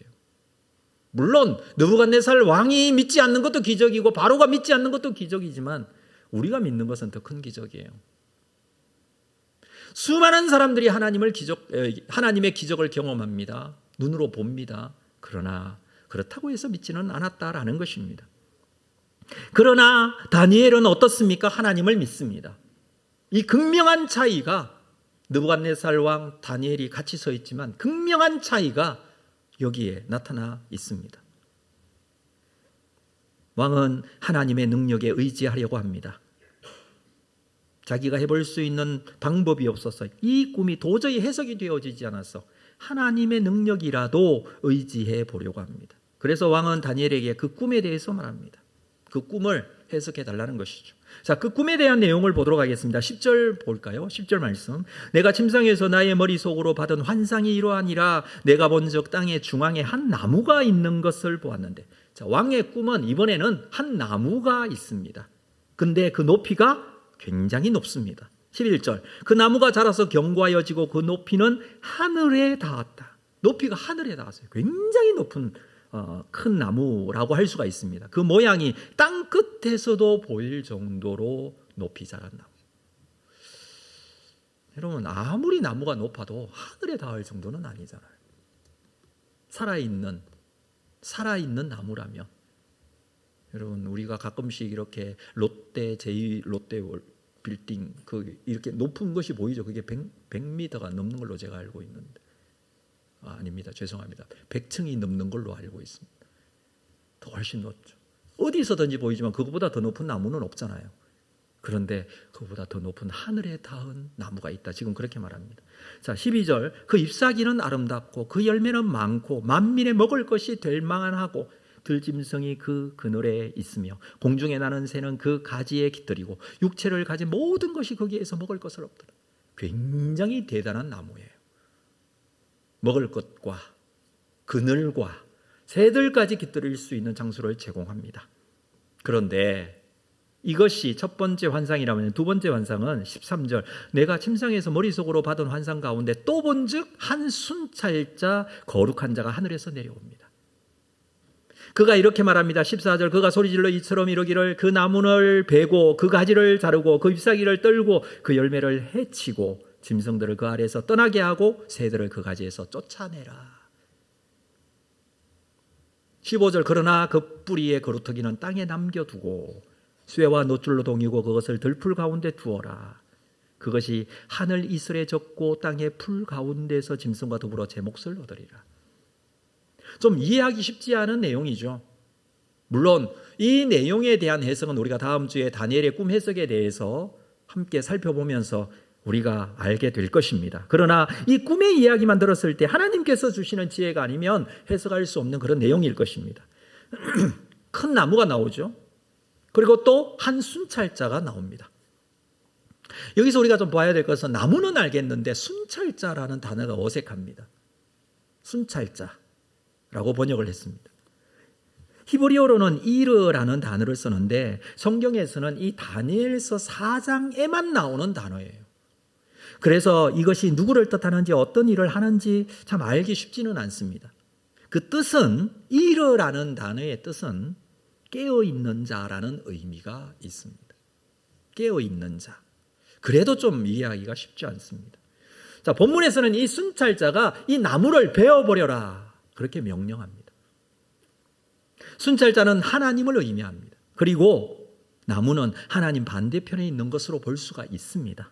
물론 느부갓네살 왕이 믿지 않는 것도 기적이고 바로가 믿지 않는 것도 기적이지만 우리가 믿는 것은 더 큰 기적이에요. 수많은 사람들이 하나님의 기적을 경험합니다. 눈으로 봅니다. 그러나 그렇다고 해서 믿지는 않았다라는 것입니다. 그러나 다니엘은 어떻습니까? 하나님을 믿습니다. 이 극명한 차이가, 느부갓네살 왕, 다니엘이 같이 서 있지만 극명한 차이가 여기에 나타나 있습니다. 왕은 하나님의 능력에 의지하려고 합니다. 자기가 해볼 수 있는 방법이 없어서 이 꿈이 도저히 해석이 되어지지 않아서 하나님의 능력이라도 의지해 보려고 합니다. 그래서 왕은 다니엘에게 그 꿈에 대해서 말합니다. 그 꿈을 해석해 달라는 것이죠. 자, 그 꿈에 대한 내용을 보도록 하겠습니다. 10절 볼까요? 10절 말씀. 내가 침상에서 나의 머릿속으로 받은 환상이 이러하니라. 내가 본즉 땅의 중앙에 한 나무가 있는 것을 보았는데, 자, 왕의 꿈은 이번에는 한 나무가 있습니다. 근데 그 높이가 굉장히 높습니다. 11절. 그 나무가 자라서 견고하여지고 그 높이는 하늘에 닿았다. 높이가 하늘에 닿았어요. 굉장히 높은 큰 나무라고 할 수가 있습니다. 그 모양이 땅 끝에서도 보일 정도로 높이 자란 나무. 여러분, 아무리 나무가 높아도 하늘에 닿을 정도는 아니잖아요. 살아있는 나무라면, 여러분, 우리가 가끔씩 이렇게 롯데 빌딩 이렇게 높은 것이 보이죠. 그게 100m가 넘는 걸로 제가 알고 있는데, 아닙니다. 죄송합니다. 100층이 넘는 걸로 알고 있습니다. 더 훨씬 높죠. 어디서든지 보이지만 그것보다 더 높은 나무는 없잖아요. 그런데 그것보다 더 높은 하늘에 닿은 나무가 있다. 지금 그렇게 말합니다. 자, 12절. 그 잎사귀는 아름답고 그 열매는 많고 만민의 먹을 것이 될 만하고 들짐승이 그 그늘에 있으며 공중에 나는 새는 그 가지에 깃들이고 육체를 가진 모든 것이 거기에서 먹을 것을 없더라. 굉장히 대단한 나무예요. 먹을 것과 그늘과 새들까지 깃들일 수 있는 장소를 제공합니다. 그런데 이것이 첫 번째 환상이라면 두 번째 환상은 13절. 내가 침상에서 머릿속으로 받은 환상 가운데 또 본즉 한 순찰자 거룩한 자가 하늘에서 내려옵니다. 그가 이렇게 말합니다. 14절. 그가 소리질러 이처럼 이르기를 그 나무를 베고 그 가지를 자르고 그 잎사귀를 떨고 그 열매를 해치고 짐승들을 그 아래에서 떠나게 하고 새들을 그 가지에서 쫓아내라. 15절. 그러나 그 뿌리의 거루터기는 땅에 남겨두고 쇠와 노줄로 동이고 그것을 들풀 가운데 두어라. 그것이 하늘 이슬에 젖고 땅의 풀 가운데서 짐승과 더불어 제 몫을 얻으리라. 좀 이해하기 쉽지 않은 내용이죠. 물론 이 내용에 대한 해석은 우리가 다음 주에 다니엘의 꿈 해석에 대해서 함께 살펴보면서 우리가 알게 될 것입니다. 그러나 이 꿈의 이야기만 들었을 때 하나님께서 주시는 지혜가 아니면 해석할 수 없는 그런 내용일 것입니다. 큰 나무가 나오죠. 그리고 또 한 순찰자가 나옵니다. 여기서 우리가 좀 봐야 될 것은 나무는 알겠는데 순찰자라는 단어가 어색합니다. 순찰자라고 번역을 했습니다. 히브리어로는 이르라는 단어를 쓰는데 성경에서는 이 다니엘서 4장에만 나오는 단어예요. 그래서 이것이 누구를 뜻하는지 어떤 일을 하는지 참 알기 쉽지는 않습니다. 그 뜻은, 이르라는 단어의 뜻은 깨어있는 자라는 의미가 있습니다. 깨어있는 자. 그래도 좀 이해하기가 쉽지 않습니다. 자, 본문에서는 이 순찰자가 이 나무를 베어버려라 그렇게 명령합니다. 순찰자는 하나님을 의미합니다. 그리고 나무는 하나님 반대편에 있는 것으로 볼 수가 있습니다.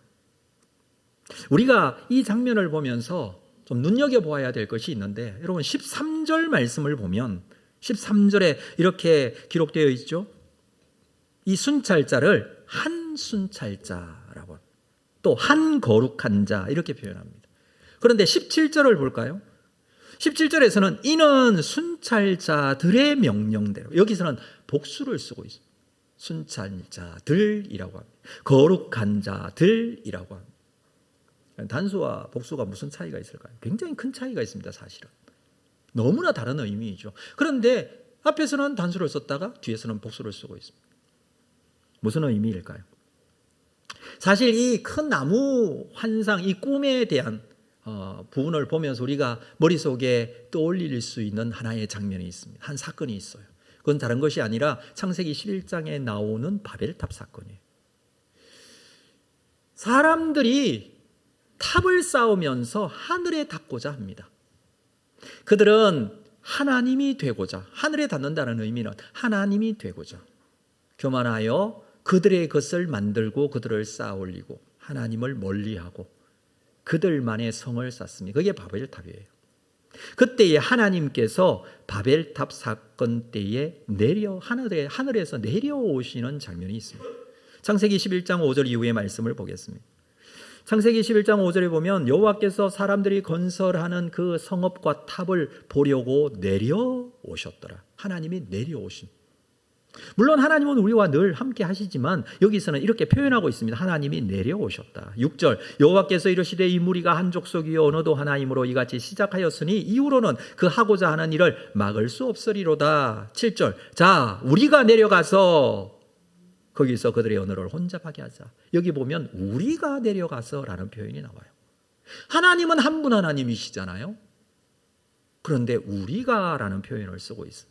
우리가 이 장면을 보면서 좀 눈여겨보아야 될 것이 있는데, 여러분 13절 말씀을 보면 13절에 이렇게 기록되어 있죠. 이 순찰자를 한 순찰자라고, 또 한 거룩한 자 이렇게 표현합니다. 그런데 17절을 볼까요? 17절에서는 이는 순찰자들의 명령대로, 여기서는 복수를 쓰고 있습니다. 순찰자들이라고 합니다. 거룩한 자들이라고 합니다. 단수와 복수가 무슨 차이가 있을까요? 굉장히 큰 차이가 있습니다. 사실은 너무나 다른 의미이죠. 그런데 앞에서는 단수를 썼다가 뒤에서는 복수를 쓰고 있습니다. 무슨 의미일까요? 사실 이 큰 나무 환상, 이 꿈에 대한 부분을 보면서 우리가 머릿속에 떠올릴 수 있는 하나의 장면이 있습니다. 한 사건이 있어요. 그건 다른 것이 아니라 창세기 11장에 나오는 바벨탑 사건이에요. 사람들이 탑을 쌓으면서 하늘에 닿고자 합니다. 그들은 하나님이 되고자, 하늘에 닿는다는 의미는 하나님이 되고자 교만하여 그들의 것을 만들고 그들을 쌓아 올리고 하나님을 멀리하고 그들만의 성을 쌓습니다. 그게 바벨탑이에요. 그때에 하나님께서 바벨탑 사건 때에 하늘에서 내려오시는 장면이 있습니다. 창세기 11장 5절 이후의 말씀을 보겠습니다. 창세기 11장 5절에 보면 여호와께서 사람들이 건설하는 그 성읍과 탑을 보려고 내려오셨더라. 하나님이 내려오신. 물론 하나님은 우리와 늘 함께 하시지만 여기서는 이렇게 표현하고 있습니다. 하나님이 내려오셨다. 6절 여호와께서 이르시되 이 무리가 한 족속이요 어느도 하나님으로 이같이 시작하였으니 이후로는 그 하고자 하는 일을 막을 수 없으리로다. 7절 자 우리가 내려가서 거기서 그들의 언어를 혼잡하게 하자. 여기 보면 우리가 내려가서 라는 표현이 나와요. 하나님은 한 분 하나님이시잖아요. 그런데 우리가 라는 표현을 쓰고 있어요.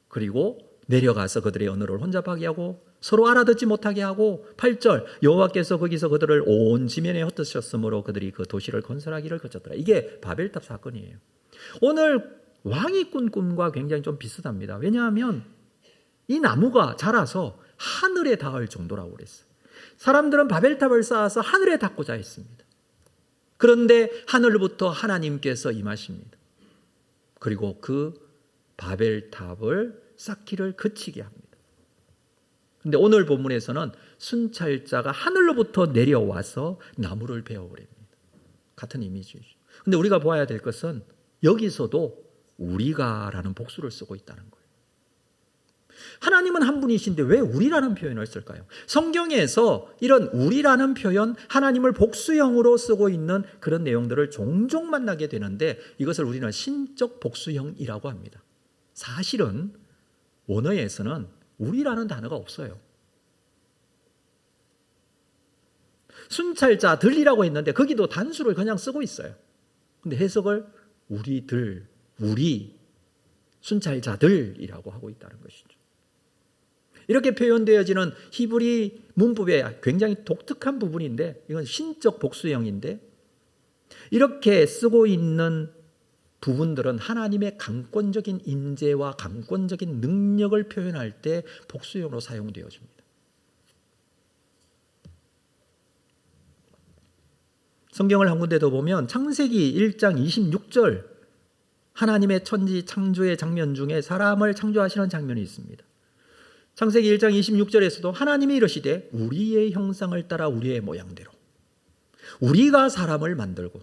그리고 내려가서 그들의 언어를 혼잡하게 하고 서로 알아듣지 못하게 하고 8절 여호와께서 거기서 그들을 온 지면에 흩으셨으므로 그들이 그 도시를 건설하기를 거쳤더라. 이게 바벨탑 사건이에요. 오늘 왕이 꾼 꿈과 굉장히 좀 비슷합니다. 왜냐하면 이 나무가 자라서 하늘에 닿을 정도라고 그랬어요. 사람들은 바벨탑을 쌓아서 하늘에 닿고자 했습니다. 그런데 하늘부터 하나님께서 임하십니다. 그리고 그 바벨탑을 쌓기를 그치게 합니다. 그런데 오늘 본문에서는 순찰자가 하늘로부터 내려와서 나무를 베어버립니다. 같은 이미지죠. 그런데 우리가 보아야 될 것은 여기서도 우리가라는 복수를 쓰고 있다는 거예요. 하나님은 한 분이신데 왜 우리라는 표현을 쓸까요? 성경에서 이런 우리라는 표현, 하나님을 복수형으로 쓰고 있는 그런 내용들을 종종 만나게 되는데 이것을 우리는 신적 복수형이라고 합니다. 사실은 원어에서는 우리라는 단어가 없어요. 순찰자들이라고 했는데 거기도 단수를 그냥 쓰고 있어요. 근데 해석을 우리들, 우리, 순찰자들이라고 하고 있다는 것이죠. 이렇게 표현되어지는 히브리 문법의 굉장히 독특한 부분인데 이건 신적 복수형인데 이렇게 쓰고 있는 부분들은 하나님의 강권적인 인재와 강권적인 능력을 표현할 때 복수형으로 사용되어집니다. 성경을 한 군데 더 보면 창세기 1장 26절 하나님의 천지 창조의 장면 중에 사람을 창조하시는 장면이 있습니다. 창세기 1장 26절에서도 하나님이 이르시되 우리의 형상을 따라 우리의 모양대로 우리가 사람을 만들고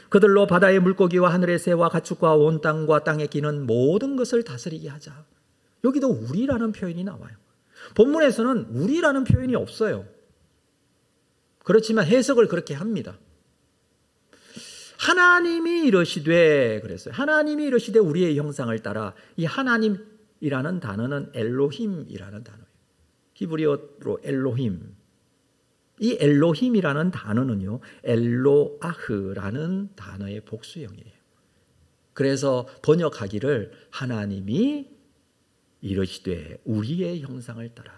그들로 바다의 물고기와 하늘의 새와 가축과 온 땅과 땅에 기는 모든 것을 다스리게 하자. 여기도 우리라는 표현이 나와요. 본문에서는 우리라는 표현이 없어요. 그렇지만 해석을 그렇게 합니다. 하나님이 이르시되 그랬어요. 하나님이 이르시되 우리의 형상을 따라 이 하나님이라는 단어는 엘로힘이라는 단어예요. 히브리어로 엘로힘. 이 엘로힘이라는 단어는요, 엘로아흐라는 단어의 복수형이에요. 그래서 번역하기를 하나님이 이르시되 우리의 형상을 따라.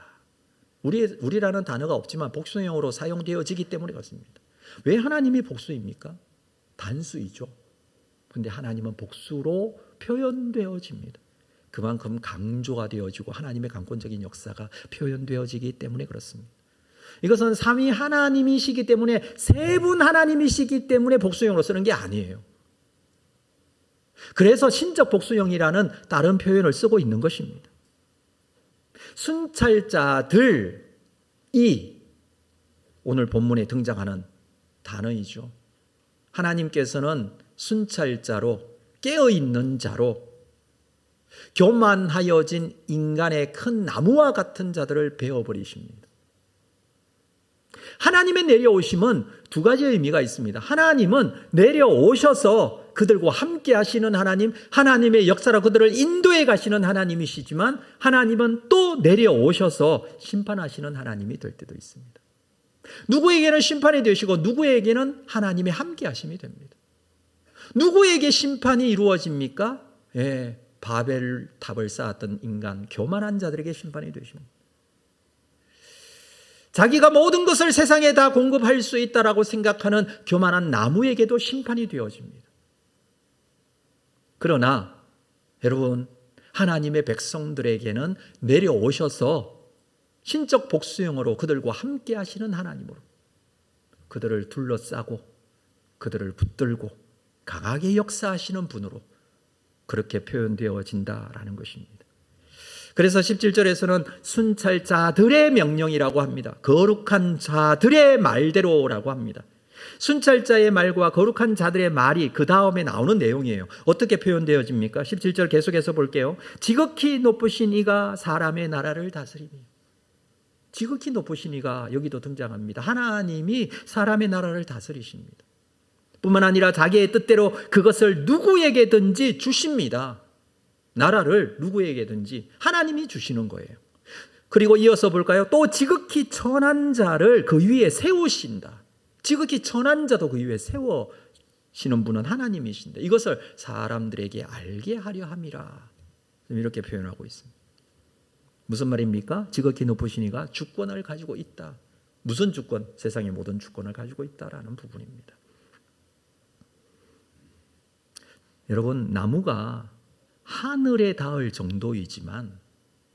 우리라는 단어가 없지만 복수형으로 사용되어지기 때문에 그렇습니다. 왜 하나님이 복수입니까? 단수이죠. 그런데 하나님은 복수로 표현되어집니다. 그만큼 강조가 되어지고 하나님의 강권적인 역사가 표현되어지기 때문에 그렇습니다. 이것은 삼위 하나님이시기 때문에 세 분 하나님이시기 때문에 복수형으로 쓰는 게 아니에요. 그래서 신적 복수형이라는 다른 표현을 쓰고 있는 것입니다. 순찰자들이 오늘 본문에 등장하는 단어이죠. 하나님께서는 순찰자로 깨어있는 자로 교만하여진 인간의 큰 나무와 같은 자들을 베어버리십니다. 하나님의 내려오심은 두 가지의 의미가 있습니다. 하나님은 내려오셔서 그들과 함께 하시는 하나님, 하나님의 역사로 그들을 인도해 가시는 하나님이시지만 하나님은 또 내려오셔서 심판하시는 하나님이 될 때도 있습니다. 누구에게는 심판이 되시고 누구에게는 하나님의 함께 하심이 됩니다. 누구에게 심판이 이루어집니까? 예, 바벨탑을 쌓았던 인간, 교만한 자들에게 심판이 되십니다. 자기가 모든 것을 세상에 다 공급할 수 있다라고 생각하는 교만한 나무에게도 심판이 되어집니다. 그러나 여러분, 하나님의 백성들에게는 내려오셔서 신적 복수형으로 그들과 함께 하시는 하나님으로 그들을 둘러싸고 그들을 붙들고 강하게 역사하시는 분으로 그렇게 표현되어진다라는 것입니다. 그래서 17절에서는 순찰자들의 명령이라고 합니다. 거룩한 자들의 말대로라고 합니다. 순찰자의 말과 거룩한 자들의 말이 그 다음에 나오는 내용이에요. 어떻게 표현되어집니까? 17절 계속해서 볼게요. 지극히 높으신 이가 사람의 나라를 다스리니. 지극히 높으신 이가 여기도 등장합니다. 하나님이 사람의 나라를 다스리십니다. 뿐만 아니라 자기의 뜻대로 그것을 누구에게든지 주십니다. 나라를 누구에게든지 하나님이 주시는 거예요. 그리고 이어서 볼까요? 또 지극히 천한 자를 그 위에 세우신다. 지극히 천한 자도 그 위에 세우시는 분은 하나님이신데 이것을 사람들에게 알게 하려 함이라. 이렇게 표현하고 있습니다. 무슨 말입니까? 지극히 높으신 이가 주권을 가지고 있다. 무슨 주권? 세상의 모든 주권을 가지고 있다라는 부분입니다. 여러분, 나무가 하늘에 닿을 정도이지만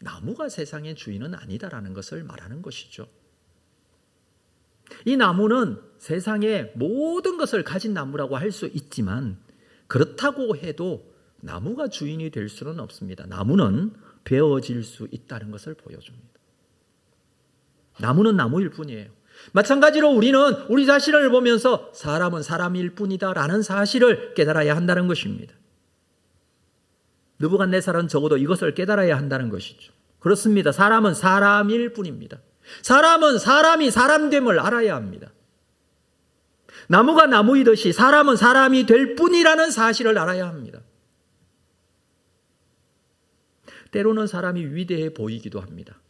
나무가 세상의 주인은 아니다라는 것을 말하는 것이죠. 이 나무는 세상의 모든 것을 가진 나무라고 할 수 있지만 그렇다고 해도 나무가 주인이 될 수는 없습니다. 나무는 베어질 수 있다는 것을 보여줍니다. 나무는 나무일 뿐이에요. 마찬가지로 우리는 우리 자신을 보면서 사람은 사람일 뿐이다라는 사실을 깨달아야 한다는 것입니다. 느부갓네살은 적어도 이것을 깨달아야 한다는 것이죠. 그렇습니다. 사람은 사람일 뿐입니다. 사람은 사람이 사람됨을 알아야 합니다. 나무가 나무이듯이 사람은 사람이 될 뿐이라는 사실을 알아야 합니다. 때로는 사람이 위대해 보이기도 합니다.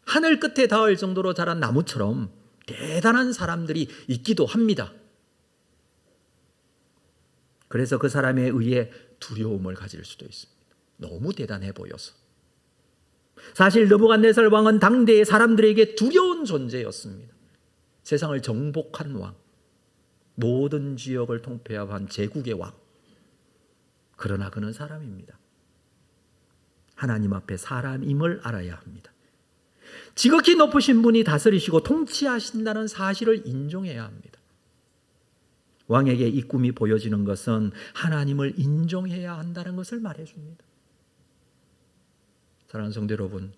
하늘 끝에 닿을 정도로 자란 나무처럼 대단한 사람들이 있기도 합니다. 그래서 그 사람에 의해 두려움을 가질 수도 있습니다. 너무 대단해 보여서. 사실 느부갓네살 왕은 당대의 사람들에게 두려운 존재였습니다. 세상을 정복한 왕, 모든 지역을 통폐합한 제국의 왕. 그러나 그는 사람입니다. 하나님 앞에 사람임을 알아야 합니다. 지극히 높으신 분이 다스리시고 통치하신다는 사실을 인정해야 합니다. 왕에게 이 꿈이 보여지는 것은 하나님을 인정해야 한다는 것을 말해줍니다. 사랑하는 성도 여러분,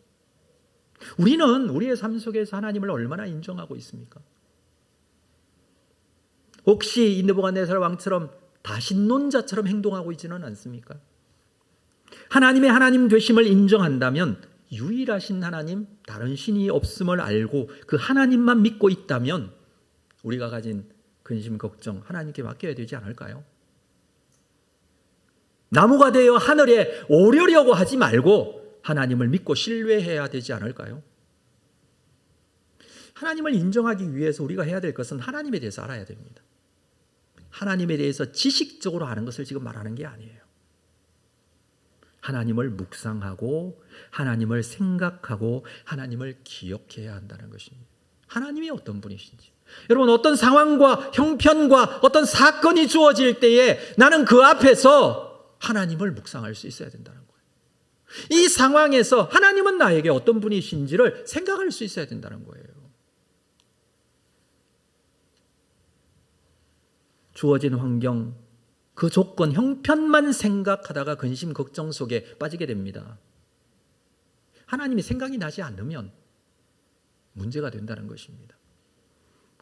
우리는 우리의 삶 속에서 하나님을 얼마나 인정하고 있습니까? 혹시 이 느부갓네살 왕처럼 다신론자처럼 행동하고 있지는 않습니까? 하나님의 하나님 되심을 인정한다면 유일하신 하나님, 다른 신이 없음을 알고 그 하나님만 믿고 있다면 우리가 가진 근심, 걱정 하나님께 맡겨야 되지 않을까요? 나무가 되어 하늘에 오르려고 하지 말고 하나님을 믿고 신뢰해야 되지 않을까요? 하나님을 인정하기 위해서 우리가 해야 될 것은 하나님에 대해서 알아야 됩니다. 하나님에 대해서 지식적으로 아는 것을 지금 말하는 게 아니에요. 하나님을 묵상하고 하나님을 생각하고 하나님을 기억해야 한다는 것입니다. 하나님이 어떤 분이신지. 여러분, 어떤 상황과 형편과 어떤 사건이 주어질 때에 나는 그 앞에서 하나님을 묵상할 수 있어야 된다는 거예요. 이 상황에서 하나님은 나에게 어떤 분이신지를 생각할 수 있어야 된다는 거예요. 주어진 환경, 그 조건, 형편만 생각하다가 근심, 걱정 속에 빠지게 됩니다. 하나님이 생각이 나지 않으면 문제가 된다는 것입니다.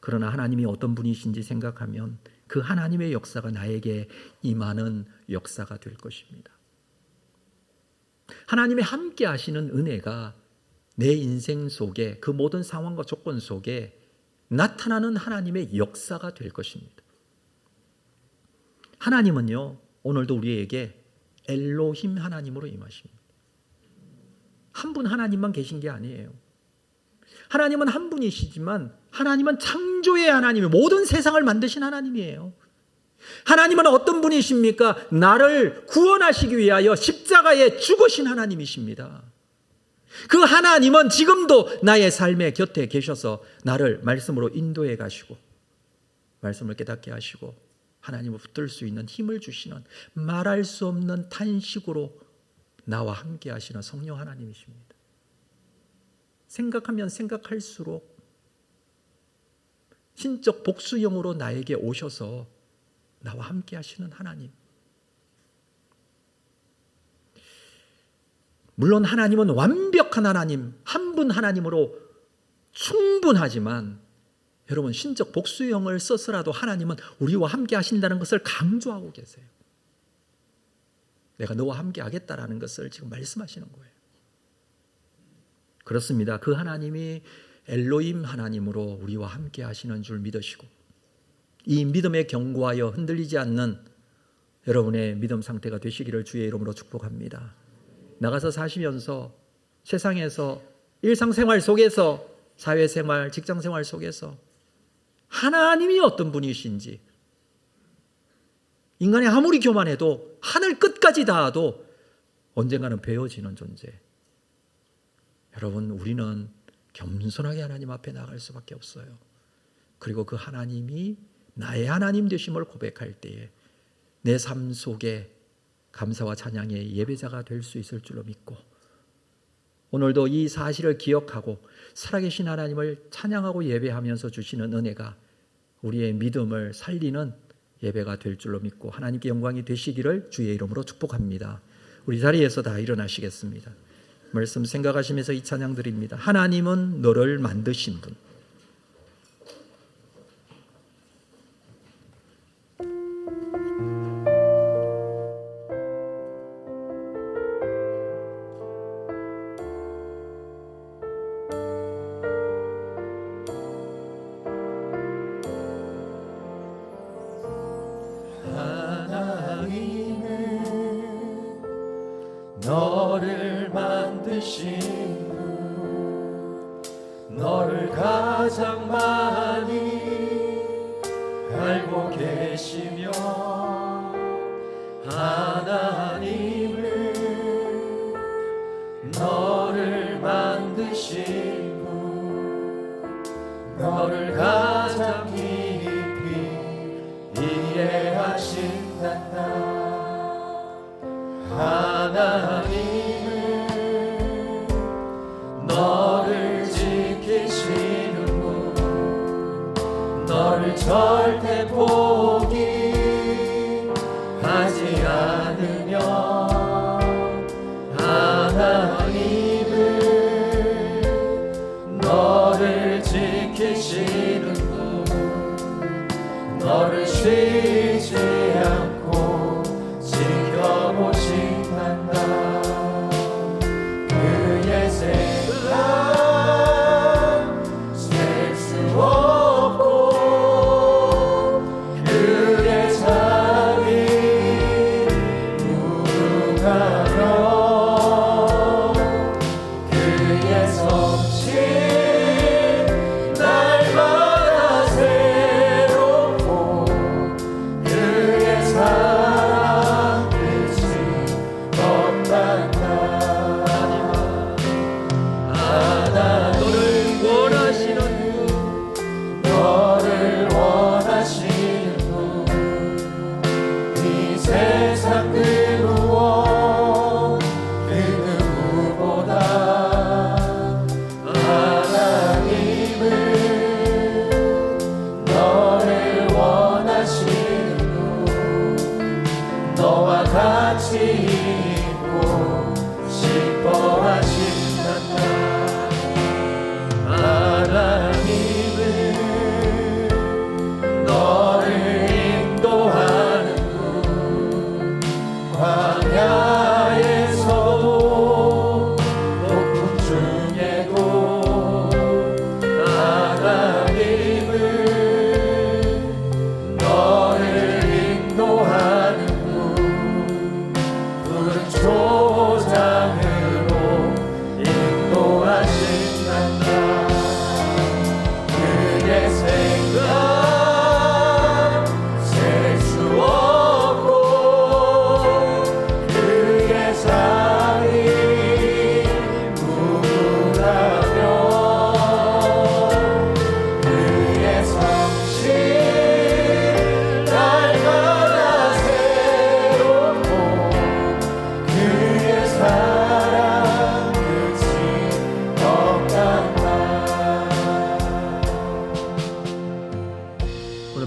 그러나 하나님이 어떤 분이신지 생각하면 그 하나님의 역사가 나에게 임하는 역사가 될 것입니다. 하나님의 함께 하시는 은혜가 내 인생 속에 그 모든 상황과 조건 속에 나타나는 하나님의 역사가 될 것입니다. 하나님은요, 오늘도 우리에게 엘로힘 하나님으로 임하십니다. 한 분 하나님만 계신 게 아니에요. 하나님은 한 분이시지만 하나님은 창조의 하나님이에요. 모든 세상을 만드신 하나님이에요. 하나님은 어떤 분이십니까? 나를 구원하시기 위하여 십자가에 죽으신 하나님이십니다. 그 하나님은 지금도 나의 삶의 곁에 계셔서 나를 말씀으로 인도해 가시고 말씀을 깨닫게 하시고 하나님을 붙들 수 있는 힘을 주시는, 말할 수 없는 탄식으로 나와 함께 하시는 성령 하나님이십니다. 생각하면 생각할수록 신적 복수형으로 나에게 오셔서 나와 함께 하시는 하나님. 물론 하나님은 완벽한 하나님, 한 분 하나님으로 충분하지만 여러분 신적 복수형을 써서라도 하나님은 우리와 함께 하신다는 것을 강조하고 계세요. 내가 너와 함께 하겠다라는 것을 지금 말씀하시는 거예요. 그렇습니다. 그 하나님이 엘로힘 하나님으로 우리와 함께 하시는 줄 믿으시고 이 믿음에 견고하여 흔들리지 않는 여러분의 믿음 상태가 되시기를 주의 이름으로 축복합니다. 나가서 사시면서 세상에서 일상생활 속에서 사회생활, 직장생활 속에서 하나님이 어떤 분이신지 인간이 아무리 교만해도 하늘 끝까지 닿아도 언젠가는 베어지는 존재. 여러분 우리는 겸손하게 하나님 앞에 나갈 수밖에 없어요. 그리고 그 하나님이 나의 하나님 되심을 고백할 때에 내 삶 속에 감사와 찬양의 예배자가 될 수 있을 줄로 믿고 오늘도 이 사실을 기억하고 살아계신 하나님을 찬양하고 예배하면서 주시는 은혜가 우리의 믿음을 살리는 예배가 될 줄로 믿고 하나님께 영광이 되시기를 주의 이름으로 축복합니다. 우리 자리에서 다 일어나시겠습니다. 말씀 생각하시면서 이 찬양 드립니다. 하나님은 너를 만드신 분. 너를 만드신 분, 너를 가장 많이 알고 계시며 하나님은 너를 만드신 분, 너를 가장 깊이 이해하신단다. 하나님은 너를 지키시는 분, 너를 절대 포기하지 않으며 하나님은 너를 지키시는 분, 너를 쉬지 않고 지켜보신단다. 그의 생각 셀 수 없고 그의 자비 무궁하며 그의 성실 날마다 새롭고 그의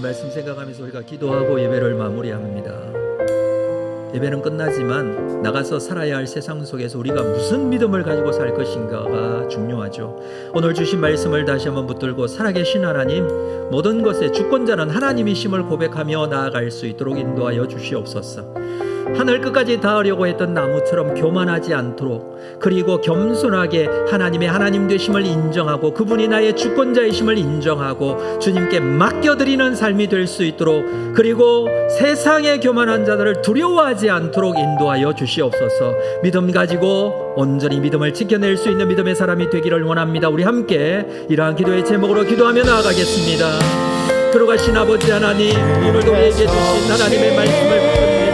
말씀 생각하면서 우리가 기도하고 예배를 마무리합니다. 예배는 끝나지만 나가서 살아야 할 세상 속에서 우리가 무슨 믿음을 가지고 살 것인가가 중요하죠. 오늘 주신 말씀을 다시 한번 붙들고 살아계신 하나님, 모든 것의 주권자는 하나님이심을 고백하며 나아갈 수 있도록 인도하여 주시옵소서. 하늘 끝까지 닿으려고 했던 나무처럼 교만하지 않도록, 그리고 겸손하게 하나님의 하나님 되심을 인정하고 그분이 나의 주권자이심을 인정하고 주님께 맡겨드리는 삶이 될 수 있도록, 그리고 세상의 교만한 자들을 두려워하지 않도록 인도하여 주시옵소서. 믿음 가지고 온전히 믿음을 지켜낼 수 있는 믿음의 사람이 되기를 원합니다. 우리 함께 이러한 기도의 제목으로 기도하며 나아가겠습니다. 들어가신 아버지 하나님, 오늘도 우리에게 주신 하나님의 말씀을 붙듭니다.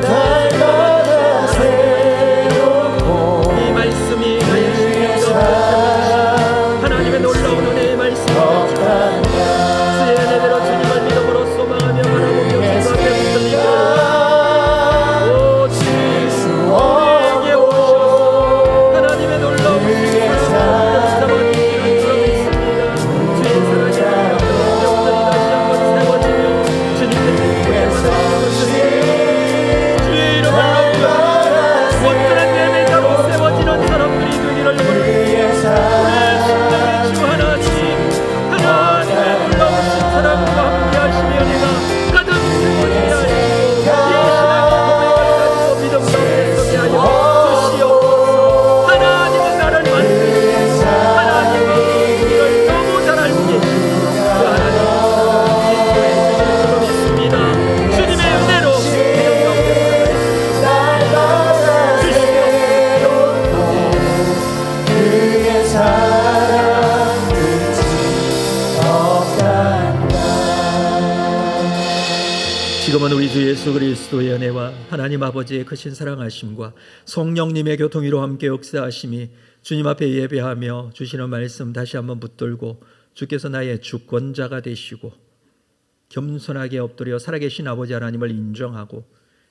날마다 새롭고 이 말씀이 나의 그의 신령도 하나님의 놀라운 은혜의 말씀을 주의 은혜대로 주님을 믿음으로 소망하며 바라보며 주님 앞에 붙들리며 오 주님 우리에게 오셔서 하나님의 놀라운 은혜의 사랑을 잡아주시는 줄 믿습니다. 주의 사랑에 영들이 다시 한번 세워지며 주님의 축복에 받아주시는 것을 온전한 예배자로 세워지는 사람들이 되기를 원합니다. 우리의 심령의 주 하나님의 놀라우신 사랑과 함께 하시며 내가 가득 세워지게 하시고 이 신앙의 고백을 가지고 믿음 가운데 서게 하여 주시옵소서. 하나님은 나를 만드시고 하나님은 우리를 너무 잘 알고 계시고 그 하나님은 인도해 주실 줄로 믿습니다. 주님의 은혜로 믿음 가운데 그의 사랑 끝이 없단다. 지금은 우리 주 예수 그리스도의 은혜와 하나님 아버지의 크신 사랑하심과 성령님의 교통위로 함께 역사하심이 주님 앞에 예배하며 주시는 말씀 다시 한번 붙들고 주께서 나의 주권자가 되시고 겸손하게 엎드려 살아계신 아버지 하나님을 인정하고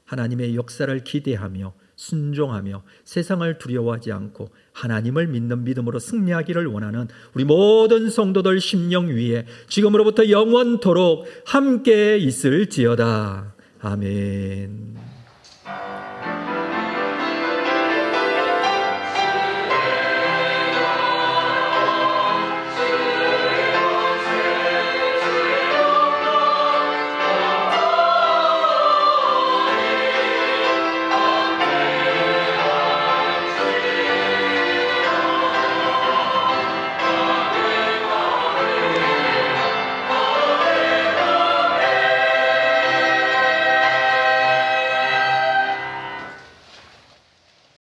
하나님의 역사를 기대하며 순종하며 세상을 두려워하지 않고 하나님을 믿는 믿음으로 승리하기를 원하는 우리 모든 성도들 심령 위에 지금으로부터 영원토록 함께 있을지어다. 아멘.